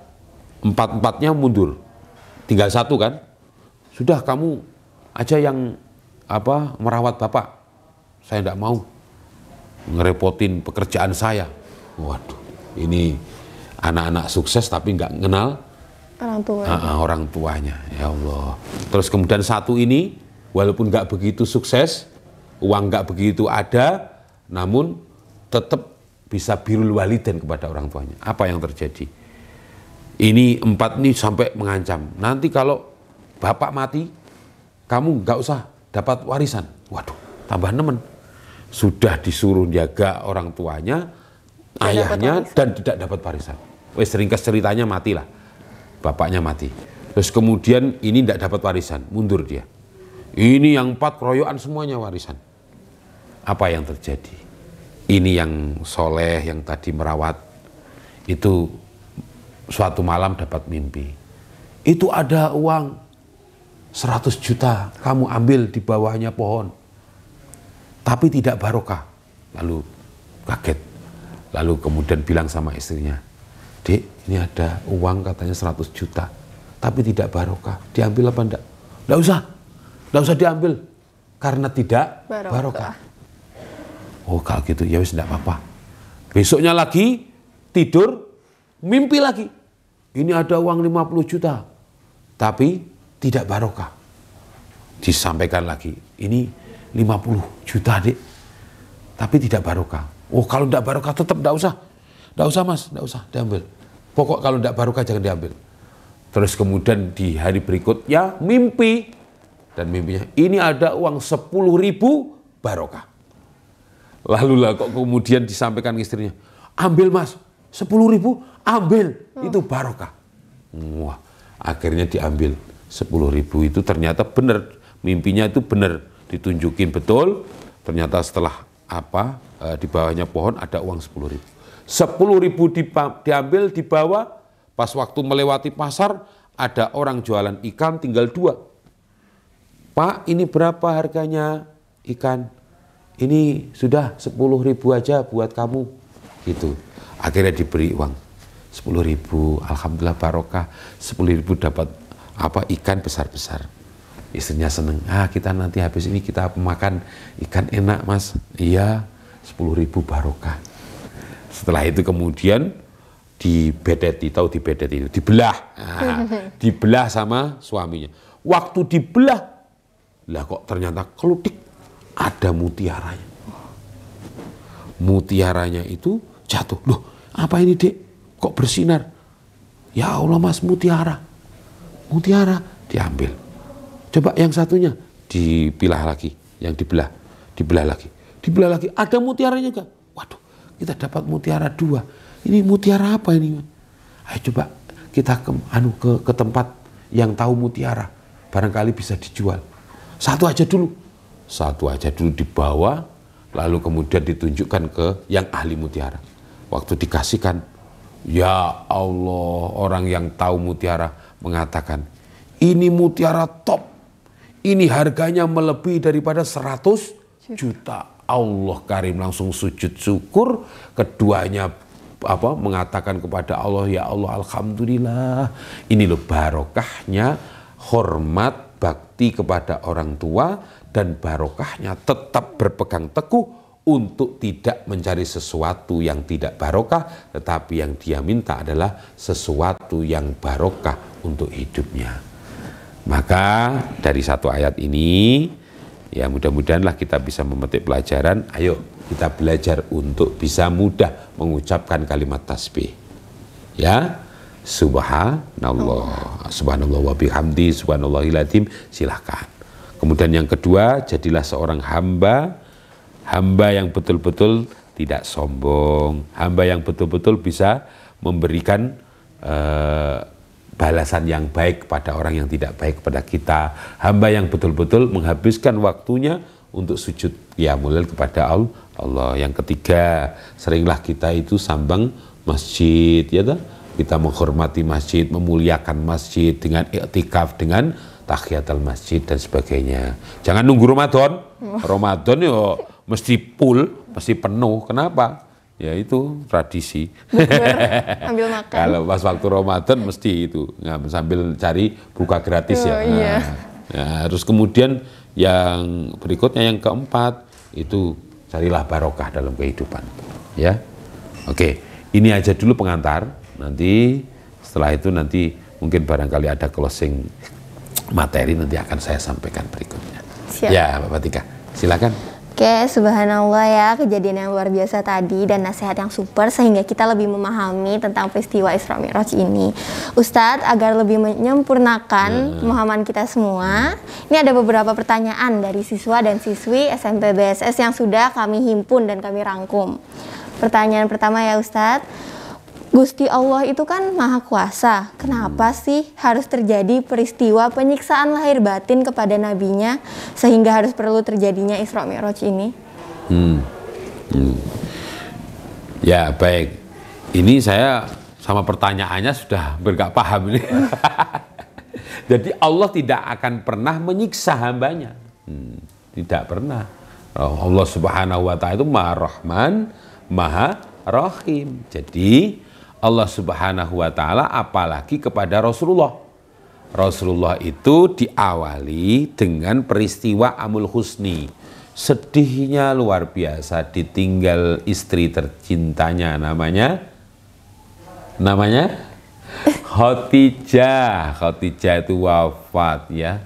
4-4-nya mundur, tinggal 1 kan. Sudah, kamu aja yang merawat bapak, saya tidak mau ngerepotin pekerjaan saya. Waduh, ini anak-anak sukses tapi nggak kenal orang tuanya. Ya Allah. Terus kemudian 1 ini walaupun nggak begitu sukses, uang nggak begitu ada, namun tetap bisa birrul walidain kepada orang tuanya. Apa yang terjadi? Ini 4 ini sampai mengancam, nanti kalau bapak mati, kamu nggak usah dapat warisan. Waduh, tambah nemen. Sudah disuruh jaga orang tuanya, ayahnya, dan tidak dapat warisan. Wes ringkas ceritanya matilah, bapaknya mati. Terus kemudian ini tidak dapat warisan, mundur dia. Ini yang 4 keroyokan semuanya warisan. Apa yang terjadi? Ini yang soleh, yang tadi merawat, itu suatu malam dapat mimpi. Itu ada uang 100 juta, kamu ambil di bawahnya pohon. Tapi tidak barokah. Lalu kaget. Lalu kemudian bilang sama istrinya, Dek, ini ada uang katanya 100 juta, tapi tidak barokah. Diambil apa enggak? Enggak usah diambil, karena tidak barokah. Oh kalau gitu, ya wis enggak apa-apa. Besoknya lagi, tidur, mimpi lagi. Ini ada uang 50 juta, tapi tidak barokah. Disampaikan lagi, ini 50 juta dek, tapi tidak barokah. Oh kalau tidak barokah tetap tidak usah mas, tidak usah diambil. Pokok kalau tidak barokah jangan diambil. Terus kemudian di hari berikutnya mimpi, dan mimpinya ini ada uang 10.000 barokah. Lalu lah kok kemudian disampaikan istrinya, ambil mas, 10.000 ambil, itu barokah. Wah, akhirnya diambil 10.000 itu ternyata benar, mimpinya itu benar. Ditunjukin betul, ternyata setelah di bawahnya pohon ada uang 10.000. 10.000 diambil, dibawa, pas waktu melewati pasar ada orang jualan ikan tinggal 2. Pak, ini berapa harganya ikan? Ini sudah 10.000 aja buat kamu. Gitu. Akhirnya diberi uang 10.000, alhamdulillah barokah. 10.000 dapat ikan besar-besar. Istrinya seneng, kita nanti habis ini kita makan ikan enak mas. Iya, 10.000 barokah. Setelah itu kemudian dibedeti, tahu dibedeti itu, dibelah. Dibelah sama suaminya. Waktu dibelah, lah kok ternyata kelutik, ada mutiaranya. Mutiaranya itu jatuh. Loh, apa ini dek? Kok bersinar? Ya Allah mas, mutiara. Mutiara, diambil. Coba yang satunya dipilah lagi, yang dibelah lagi, ada mutiaranya juga. Waduh, kita dapat mutiara 2. ini mutiara apa ini? Ayo coba kita ke tempat yang tahu mutiara, barangkali bisa dijual. Satu aja dulu dibawa, lalu kemudian ditunjukkan ke yang ahli mutiara. Waktu dikasihkan, ya Allah, orang yang tahu mutiara mengatakan, ini mutiara top, ini harganya melebihi daripada 100 juta. Allah Karim langsung sujud syukur, keduanya mengatakan kepada Allah, ya Allah, alhamdulillah, ini loh barokahnya hormat bakti kepada orang tua, dan barokahnya tetap berpegang teguh untuk tidak mencari sesuatu yang tidak barokah, tetapi yang dia minta adalah sesuatu yang barokah untuk hidupnya. Maka dari satu ayat ini, ya mudah-mudahanlah kita bisa memetik pelajaran. Ayo kita belajar untuk bisa mudah mengucapkan kalimat tasbih. Ya, subhanallah, subhanallah wa bihamdi, subhanallahil adzim, silahkan. Kemudian yang kedua, jadilah seorang hamba yang betul-betul tidak sombong, hamba yang betul-betul bisa memberikan balasan yang baik kepada orang yang tidak baik kepada kita, hamba yang betul-betul menghabiskan waktunya untuk sujud qiyamul lail kepada Allah. Yang ketiga, seringlah kita itu sambang masjid, ya toh? Kita menghormati masjid, memuliakan masjid dengan iktikaf, dengan tahiyatul masjid dan sebagainya. Jangan nunggu Ramadan. Ramadan yo mesti full, mesti penuh. Kenapa? Ya itu tradisi. Ambil makan. Kalau pas waktu Ramadan mesti itu sambil cari buka gratis ya. Iya. Nah, terus kemudian yang berikutnya yang keempat itu carilah barokah dalam kehidupan. Ya, oke. Ini aja dulu pengantar. Nanti setelah itu nanti mungkin barangkali ada closing materi nanti akan saya sampaikan berikutnya. Siap. Ya, Bapak Tika, silakan. Oke, subhanallah ya, kejadian yang luar biasa tadi dan nasihat yang super sehingga kita lebih memahami tentang peristiwa Isra Mi'raj ini. Ustadz, agar lebih menyempurnakan pemahaman kita semua, ini ada beberapa pertanyaan dari siswa dan siswi SMP BSS yang sudah kami himpun dan kami rangkum. Pertanyaan pertama ya Ustadz, Gusti Allah itu kan maha kuasa. Kenapa sih harus terjadi peristiwa penyiksaan lahir batin kepada nabinya sehingga harus perlu terjadinya Isra Mi'raj ini? Ya baik, ini saya sama pertanyaannya sudah bergak paham ini. Jadi Allah tidak akan pernah menyiksa hambanya, tidak pernah. Allah Subhanahu Wa Taala itu Maha Rahman, Maha Rahim. Jadi Allah Subhanahu Wa Taala apalagi kepada Rasulullah. Rasulullah itu diawali dengan peristiwa Amul Husni. Sedihnya luar biasa ditinggal istri tercintanya, namanya Khadijah. Khadijah itu wafat ya.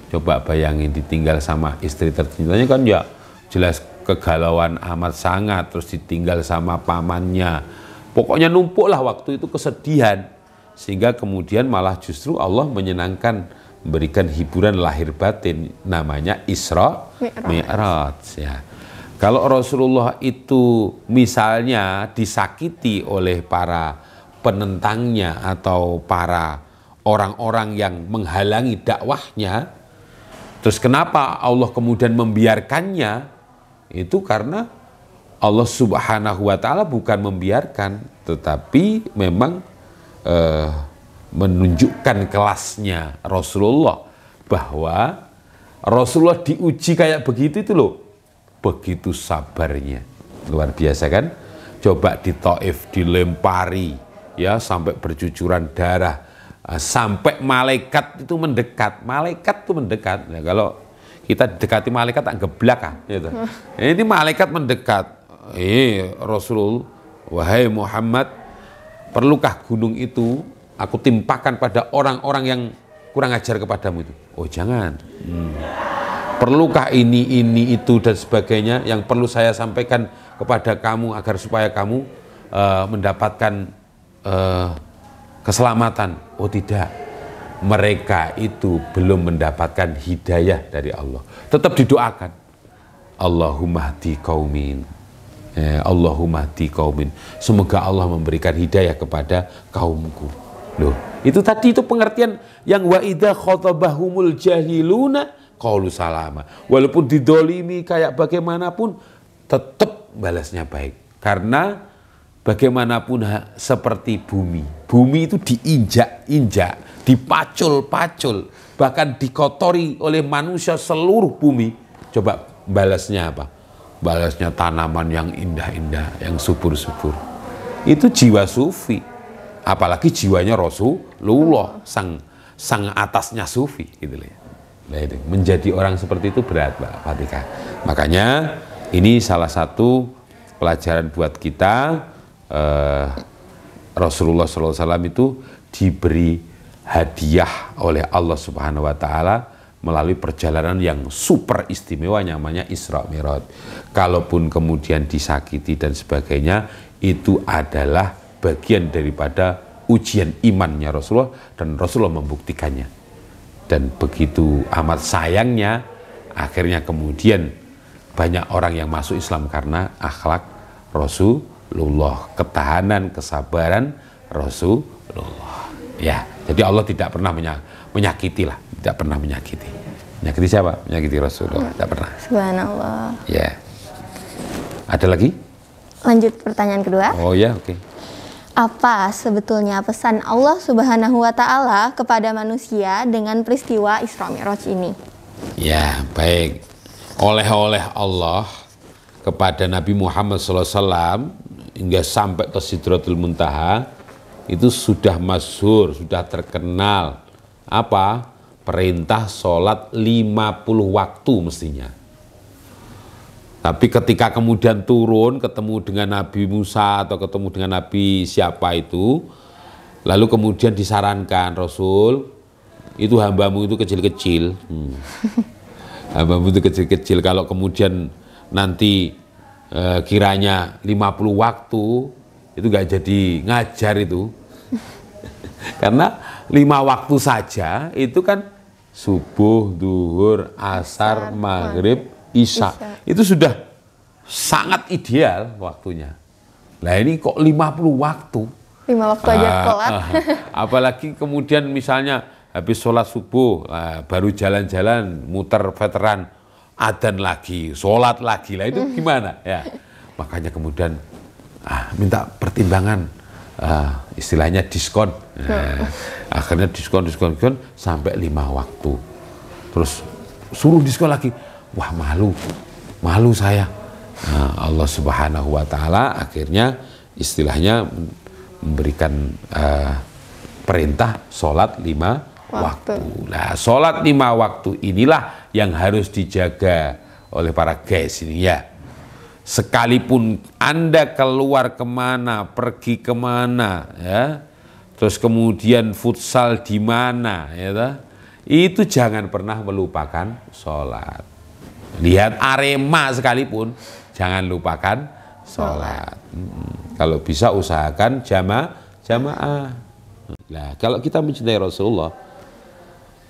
Coba bayangin ditinggal sama istri tercintanya, kan ya jelas kegalauan amat sangat, terus ditinggal sama pamannya. Pokoknya numpuklah waktu itu kesedihan, sehingga kemudian malah justru Allah menyenangkan, memberikan hiburan lahir batin, namanya Isra Mi'raj ya. Kalau Rasulullah itu misalnya disakiti oleh para penentangnya atau para orang-orang yang menghalangi dakwahnya, terus kenapa Allah kemudian membiarkannya? Itu karena Allah Subhanahu Wa Taala bukan membiarkan, tetapi memang menunjukkan kelasnya Rasulullah, bahwa Rasulullah diuji kayak begitu itu loh, begitu sabarnya, luar biasa kan? Coba di Taif dilempari ya sampai bercucuran darah, sampai malaikat itu mendekat. Malaikat itu mendekat. Nah, kalau kita dekati malaikat tak geblak kan gitu. Ini malaikat mendekat. Rasul, wahai Muhammad, perlukah gunung itu aku timpakan pada orang-orang yang kurang ajar kepadamu itu? Oh jangan. Perlukah ini itu dan sebagainya yang perlu saya sampaikan kepada kamu agar supaya kamu mendapatkan keselamatan? Oh tidak. Mereka itu belum mendapatkan hidayah dari Allah. Tetap didoakan. Allahumma hdi qaumin Allahumma hdi qaumin, semoga Allah memberikan hidayah kepada kaumku. Loh, itu tadi itu pengertian yang wa idza khatabahumul jahiluna qaulu salama. Walaupun didolimi kayak bagaimanapun tetap balasnya baik. Karena bagaimanapun seperti bumi itu diinjak-injak, dipacul-pacul, bahkan dikotori oleh manusia seluruh bumi. Coba balasnya apa? Balasnya tanaman yang indah-indah, yang subur-subur. Itu jiwa sufi. Apalagi jiwanya Rasulullah, sang atasnya sufi gitu ya. Nah, itu menjadi orang seperti itu berat, Mbak Fatika. Makanya ini salah satu pelajaran buat kita. Rasulullah SAW itu diberi hadiah oleh Allah Subhanahu Wa Taala melalui perjalanan yang super istimewa namanya Isra Mi'raj. Kalaupun kemudian disakiti dan sebagainya, itu adalah bagian daripada ujian imannya Rasulullah, dan Rasulullah membuktikannya. Dan begitu amat sayangnya, akhirnya kemudian banyak orang yang masuk Islam karena akhlak Rasulullah, ketahanan, kesabaran Rasulullah. Ya, jadi Allah tidak pernah menyakiti lah, tidak pernah menyakiti. Menyakiti siapa? Menyakiti Rasulullah, tidak pernah. Subhanallah. Ya. Ada lagi? Lanjut pertanyaan kedua. Oh ya, oke. Apa sebetulnya pesan Allah Subhanahu wa Ta'ala kepada manusia dengan peristiwa Isra Mi'raj ini? Ya, baik. Oleh-oleh Allah kepada Nabi Muhammad SAW hingga sampai ke Sidratul Muntaha itu sudah masyhur, sudah terkenal. Apa? Perintah sholat 50 waktu mestinya. Tapi ketika kemudian turun ketemu dengan Nabi Musa atau ketemu dengan Nabi siapa itu, lalu kemudian disarankan, Rasul, itu hambamu itu kecil-kecil. Hambamu itu kecil-kecil, kalau kemudian nanti kiranya 50 waktu, itu gak jadi ngajar itu. Karena 5 waktu saja itu kan subuh, duhur, asar, maghrib, Isya. Itu sudah sangat ideal waktunya. Nah ini kok 50 waktu. 5 waktu aja kelar. Apalagi kemudian misalnya habis sholat subuh, baru jalan-jalan, muter veteran, adzan lagi, sholat lagi. Lah itu gimana? Ya. Makanya kemudian minta pertimbangan, istilahnya diskon. Akhirnya diskon sampai 5 waktu. Terus suruh diskon lagi. Wah, malu saya. Nah, Allah Subhanahu wa Ta'ala akhirnya istilahnya memberikan perintah sholat 5 waktu. Nah, sholat 5 waktu inilah yang harus dijaga oleh para guys ini ya. Sekalipun Anda keluar kemana, pergi kemana, ya, terus kemudian futsal di mana, ya, itu jangan pernah melupakan sholat. Lihat Arema sekalipun, jangan lupakan sholat. Kalau bisa usahakan jamaah. Nah, kalau kita mencintai Rasulullah,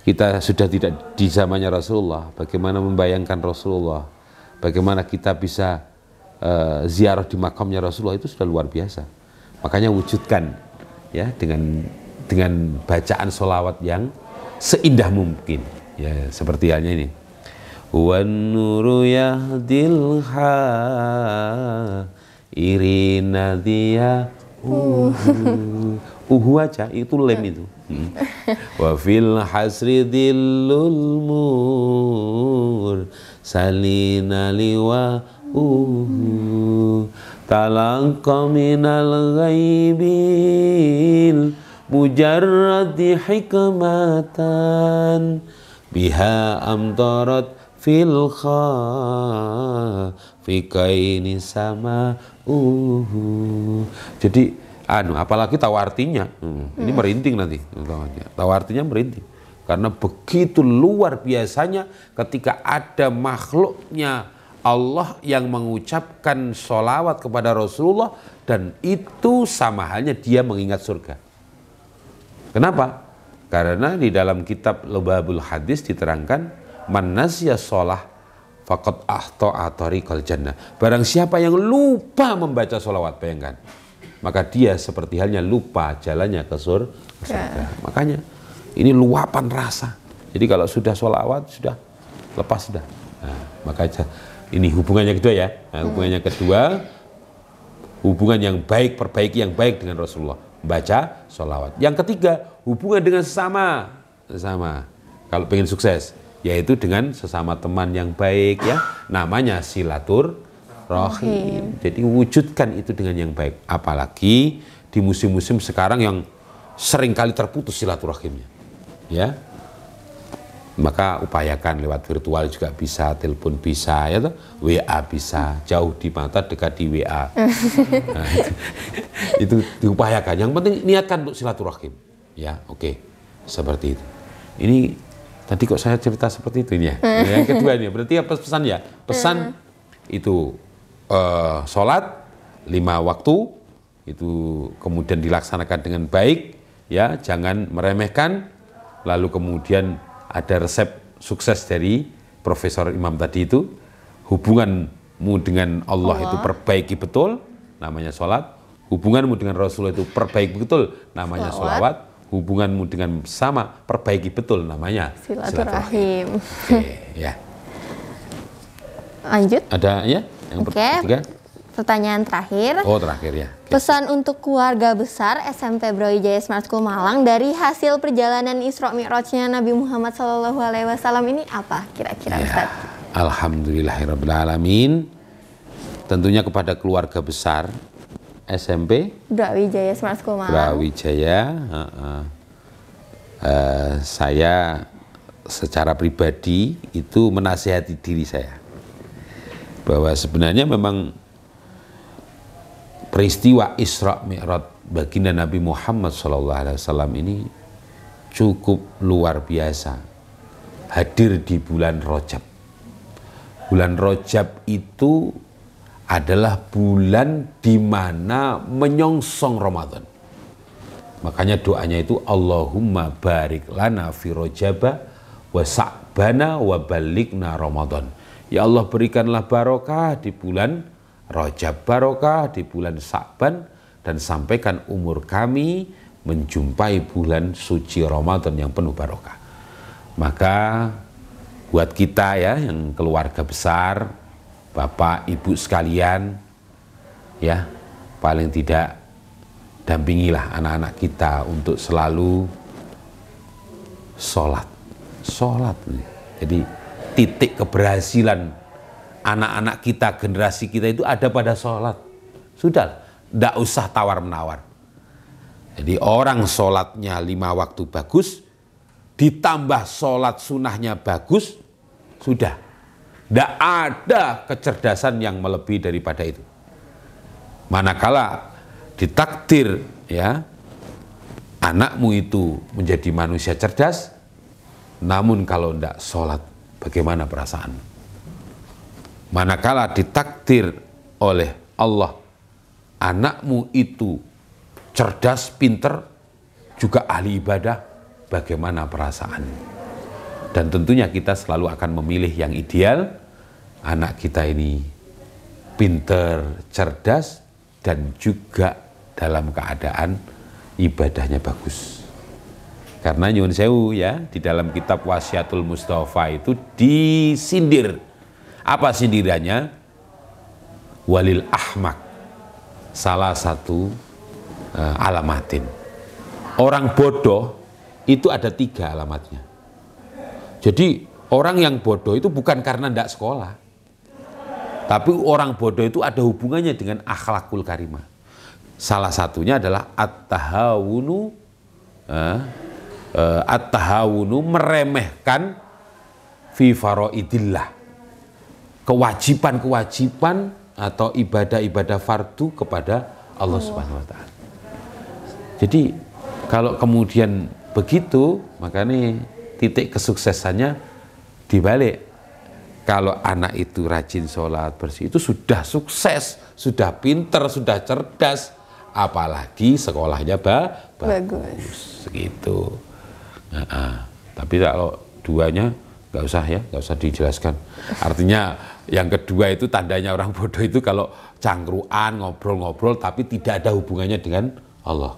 kita sudah tidak di zamannya Rasulullah, bagaimana membayangkan Rasulullah, bagaimana kita bisa ziarah di makamnya Rasulullah, itu sudah luar biasa. Makanya wujudkan ya dengan bacaan sholawat yang seindah mungkin. Ya, seperti halnya ini. Wan nuru yahdil irina dia aja itu lem itu. Wa fil hasri dillul mur salina liwa talaqqa minal ghaibil mujarradi hikmatan biha amtarat fil khafikaini sama Jadi apalagi tahu artinya. Ini merinding nanti. Tahu artinya merinding. Karena begitu luar biasanya ketika ada makhluknya Allah yang mengucapkan sholawat kepada Rasulullah, dan itu sama halnya dia mengingat surga. Kenapa? Karena di dalam kitab Lubabul Hadis diterangkan, man nasya sholah faqad ahta'a tariqal jannah. Barang siapa yang lupa membaca sholawat, bayangkan, maka dia seperti halnya lupa jalannya ke surga. Makanya ini luapan rasa. Jadi kalau sudah sholawat, sudah lepas sudah. Nah, maka ini hubungannya kedua ya. Nah, hubungannya kedua, hubungan yang baik, perbaiki yang baik dengan Rasulullah, baca sholawat. Yang ketiga, hubungan dengan sesama. Kalau pengen sukses, yaitu dengan sesama teman yang baik ya, namanya silaturahim. Jadi wujudkan itu dengan yang baik. Apalagi di musim-musim sekarang yang sering kali terputus silaturahimnya, ya. Maka upayakan lewat virtual juga bisa, telepon bisa, ya toh? WA bisa, jauh di mata dekat di WA. Nah, itu diupayakan. Yang penting niatkan untuk silaturahim, ya. Oke, seperti itu. Ini tadi kok saya cerita seperti itu ya. Yang kedua ini berarti apa pesan ya? Pesan itu sholat 5 waktu itu kemudian dilaksanakan dengan baik, ya, jangan meremehkan. Lalu kemudian ada resep sukses dari Profesor Imam tadi itu, hubunganmu dengan Allah itu perbaiki betul, namanya sholat. Hubunganmu dengan Rasulullah itu perbaiki betul, namanya sholawat. Hubunganmu dengan sama perbaiki betul, namanya silaturahim. Oke, ya. Lanjut. Ada ya? Yang ketiga. Pertanyaan terakhir. Oh, terakhir ya. Oke. Pesan untuk keluarga besar SMP Brawijaya Smart School Malang dari hasil perjalanan Isra Mi'rajnya Nabi Muhammad SAW ini apa kira-kira, Ustaz? Alhamdulillahirabbil alamin. Tentunya kepada keluarga besar SMP Brawijaya Smart School Malang. Brawijaya, saya secara pribadi itu menasihati diri saya bahwa sebenarnya memang peristiwa Isra Mi'raj baginda Nabi Muhammad SAW ini cukup luar biasa, hadir di bulan Rajab. Bulan Rajab itu adalah bulan di mana menyongsong Ramadan. Makanya doanya itu Allahumma barik lana fi Rajaba wa sa'bana wa balikna Ramadan. Ya Allah, berikanlah barokah di bulan Rajab, barokah di bulan Sa'ban, dan sampaikan umur kami menjumpai bulan suci Ramadan yang penuh barokah. Maka buat kita ya yang keluarga besar, Bapak, Ibu sekalian, ya, paling tidak dampingilah anak-anak kita untuk selalu sholat. Jadi titik keberhasilan anak-anak kita, generasi kita itu ada pada sholat. Sudah, tidak usah tawar-menawar. Jadi orang sholatnya 5 waktu bagus, ditambah sholat sunnahnya bagus, sudah. Tidak ada kecerdasan yang melebihi daripada itu. Manakala ditakdir ya anakmu itu menjadi manusia cerdas, namun kalau tidak sholat, bagaimana perasaan? Manakala ditakdir oleh Allah anakmu itu cerdas, pinter, juga ahli ibadah, bagaimana perasaan? Dan tentunya kita selalu akan memilih yang ideal. Anak kita ini pinter, cerdas, dan juga dalam keadaan ibadahnya bagus. Karena nyuwun sewu ya, di dalam kitab Wasiatul Mustafa itu disindir. Apa sindirannya? Walil ahmak, salah satu alamatin. Orang bodoh itu ada 3 alamatnya. Jadi orang yang bodoh itu bukan karena tidak sekolah, tapi orang bodoh itu ada hubungannya dengan akhlakul karimah. Salah satunya adalah at-tahawunu, meremehkan fi faraidillah, kewajiban-kewajiban atau ibadah-ibadah fardu kepada Allah Subhanahu wa taala. Jadi kalau kemudian begitu, maka nih titik kesuksesannya dibalik. Kalau anak itu rajin sholat bersih, itu sudah sukses, sudah pinter, sudah cerdas, apalagi sekolahnya bagus, gitu. Tapi kalau duanya nggak usah ya, nggak usah dijelaskan. Artinya yang kedua itu tandanya orang bodoh itu kalau cangkruan, ngobrol-ngobrol tapi tidak ada hubungannya dengan Allah.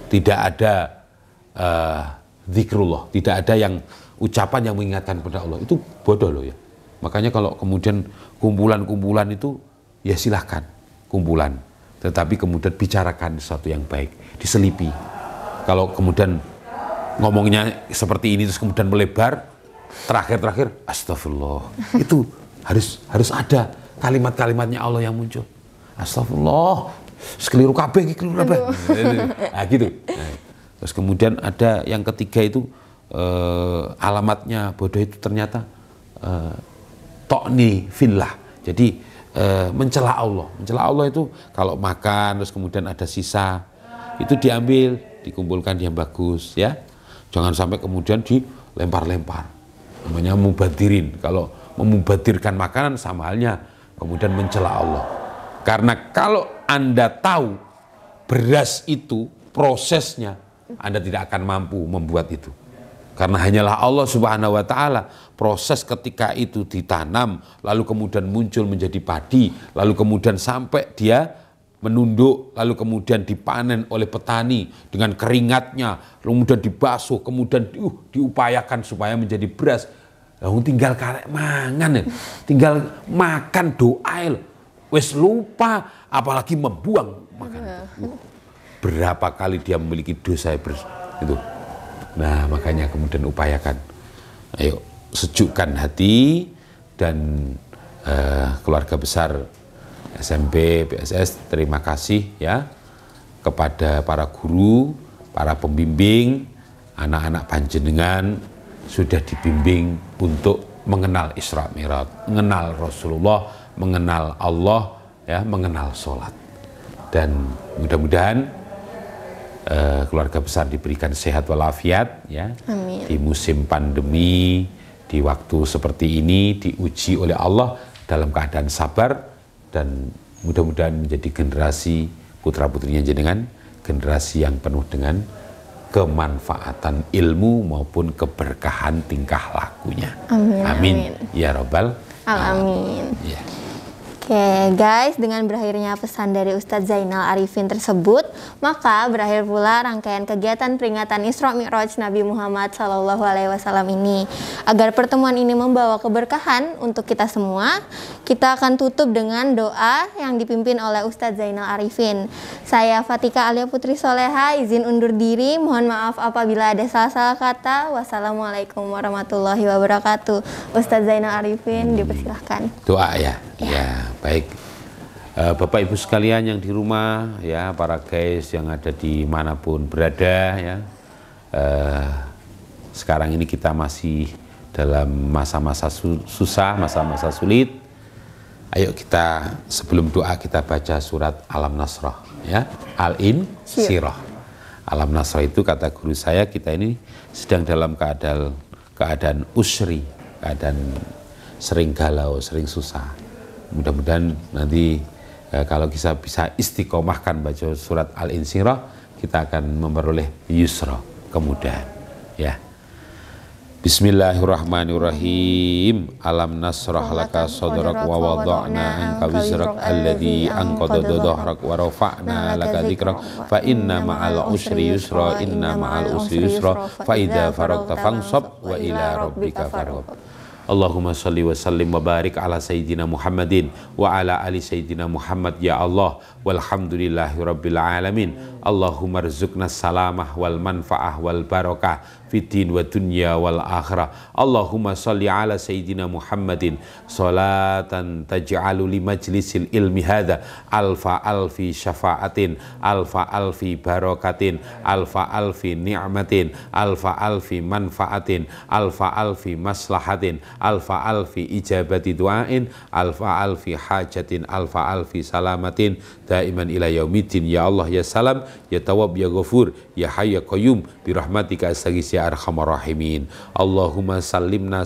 Tidak ada zikrullah, tidak ada yang ucapan yang mengingatkan kepada Allah. Itu bodoh loh ya. Makanya kalau kemudian kumpulan-kumpulan itu ya silahkan kumpulan. Tetapi kemudian bicarakan sesuatu yang baik, diselipi. Kalau kemudian ngomongnya seperti ini terus kemudian melebar, terakhir astagfirullah. Itu harus ada kalimat-kalimatnya Allah yang muncul. Astagfirullah, sekeliru kabeh, nah gitu. Nah, terus kemudian ada yang ketiga itu alamatnya bodoh itu ternyata tokni fillah. Jadi mencela Allah. Mencela Allah itu kalau makan terus kemudian ada sisa, itu diambil, dikumpulkan yang bagus ya. Jangan sampai kemudian dilempar-lempar. Namanya mubadirin. Kalau memubadirkan makanan sama halnya kemudian mencela Allah. Karena kalau Anda tahu beras itu prosesnya, Anda tidak akan mampu membuat itu. Karena hanyalah Allah Subhanahu wa ta'ala, proses ketika itu ditanam, lalu kemudian muncul menjadi padi, lalu kemudian sampai dia menunduk, lalu kemudian dipanen oleh petani dengan keringatnya, kemudian dibasuh, kemudian diupayakan supaya menjadi beras. Lalu tinggal karek mangan, tinggal makan doa, wes lupa, apalagi membuang makanan. Berapa kali dia memiliki dosa itu. Nah, makanya kemudian upayakan. Ayo, sejukkan hati dan keluarga besar SMP, PSS, terima kasih ya kepada para guru, para pembimbing, anak-anak panjenengan sudah dibimbing untuk mengenal Isra Mi'raj, mengenal Rasulullah, mengenal Allah, ya, mengenal sholat. Dan mudah-mudahan keluarga besar diberikan sehat walafiat ya. Amin. Di musim pandemi, di waktu seperti ini diuji oleh Allah dalam keadaan sabar dan mudah-mudahan menjadi generasi putra-putrinya jenengan, generasi yang penuh dengan kemanfaatan ilmu maupun keberkahan tingkah lakunya. Amin. Amin. Ya Rabbal Alamin. Ya. Oke guys, dengan berakhirnya pesan dari Ustadz Zainal Arifin tersebut, maka berakhir pula rangkaian kegiatan peringatan Isra Mi'raj Nabi Muhammad SAW ini. Agar pertemuan ini membawa keberkahan untuk kita semua, kita akan tutup dengan doa yang dipimpin oleh Ustadz Zainal Arifin. Saya Fatika Alia Putri Soleha, izin undur diri. Mohon maaf apabila ada salah-salah kata. Wassalamualaikum warahmatullahi wabarakatuh. Ustadz Zainal Arifin, dipersilahkan. Doa ya. Ya, baik. Bapak Ibu sekalian yang di rumah, ya, para guys yang ada di manapun berada, ya. Sekarang ini kita masih dalam masa-masa susah, masa-masa sulit. Ayo kita sebelum doa kita baca surat Alam Nasrah, ya, Al-Insyirah. Alam Nasrah itu kata guru saya, kita ini sedang dalam keadaan usri, keadaan sering galau, sering susah. Mudah-mudahan nanti kalau kita bisa istiqomahkan baca surat Al-Insyirah, kita akan memperoleh yusra, kemudahan. Ya. Bismillahirrahmanirrahim. Alam nasrah laka sadrak wa wada'na anka wizrak alladhi anqadha dhahrak wa rafa'na laka dzikrak fa inna ma'al usri yusra inna ma'al usri yusra fa idza faragta fansab wa ila rabbika farghab. Allahumma salli wa sallim wa barik ala Sayyidina Muhammadin wa ala ali Sayyidina Muhammad ya Allah walhamdulillahi rabbil alamin. Allahumma rizukna salamah wal manfaah wal barakah fiddin wa dunya wal akhirah. Allahumma salli ala Sayyidina Muhammadin salatan taj'alu li majlisil ilmi hadha alfa alfi syafaatin alfa alfi barakatin alfa alfi ni'matin alfa alfi manfaatin alfa alfi maslahatin alfa alfi ijabati du'ain alfa alfi hajatin alfa alfi salamatin daiman ila yaumiddin ya Allah ya salam ya Tawwab ya Ghafur ya Hayy ya Qayyum bi rahmatika astaghits ya arhamar rahimin. Allahumma salimna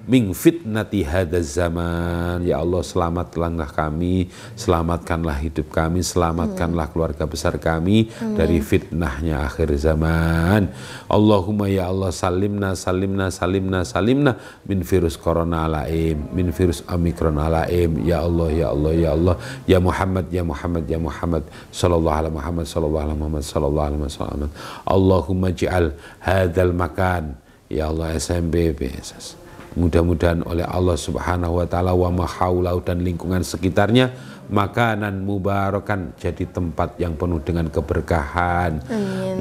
min fitnati hadzal zaman. Ya Allah, selamatkanlah kami, selamatkanlah hidup kami, selamatkanlah keluarga besar kami dari fitnahnya akhir zaman. Allahumma ya Allah, salimna min virus corona alaim, min virus omikron alaim. Ya Allah, ya Allah, ya Allah, ya Muhammad sallallahu alaihi Muhammad. Allahumma ja'al hadzal makan, ya Allah, SMP BSS, mudah-mudahan oleh Allah Subhanahu wa taala wa mahaulau dan lingkungan sekitarnya makanan mubarakan, jadi tempat yang penuh dengan keberkahan.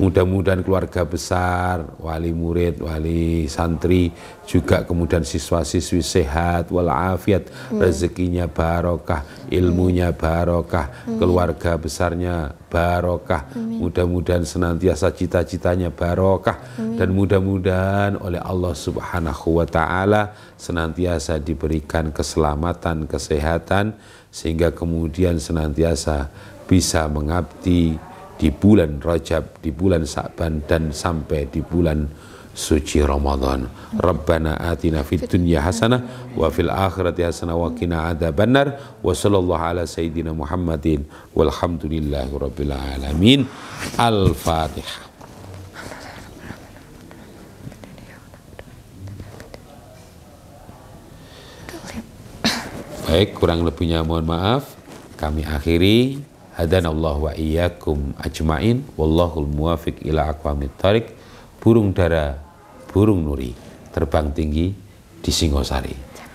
Mudah-mudahan keluarga besar, wali murid, wali santri, juga kemudian siswa-siswi sehat walafiat, rezekinya barokah, ilmunya barokah, keluarga besarnya barokah. Mudah-mudahan senantiasa cita-citanya barokah, dan mudah-mudahan oleh Allah Subhanahu wa taala senantiasa diberikan keselamatan, kesehatan, sehingga kemudian senantiasa bisa mengabdi di bulan Rajab, di bulan Sa'ban, dan sampai di bulan suci Ramadan. Rabbana atina fid dunya hasanah wa fil akhirati hasanah wa qina adzabannar. Wa sallallahu ala sayyidina Muhammadin walhamdulillahi rabbil alamin. Al-Fatihah. Baik, kurang lebihnya mohon maaf. Kami akhiri. Hadanallahu wa iyyakum ajmain. Wallahul muwafiq ila aqwamit thariq. Burung dara, burung nuri, terbang tinggi di Singosari.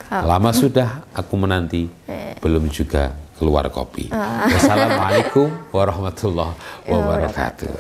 Lama sudah aku menanti, belum juga keluar kopi. Wassalamualaikum warahmatullahi wabarakatuh.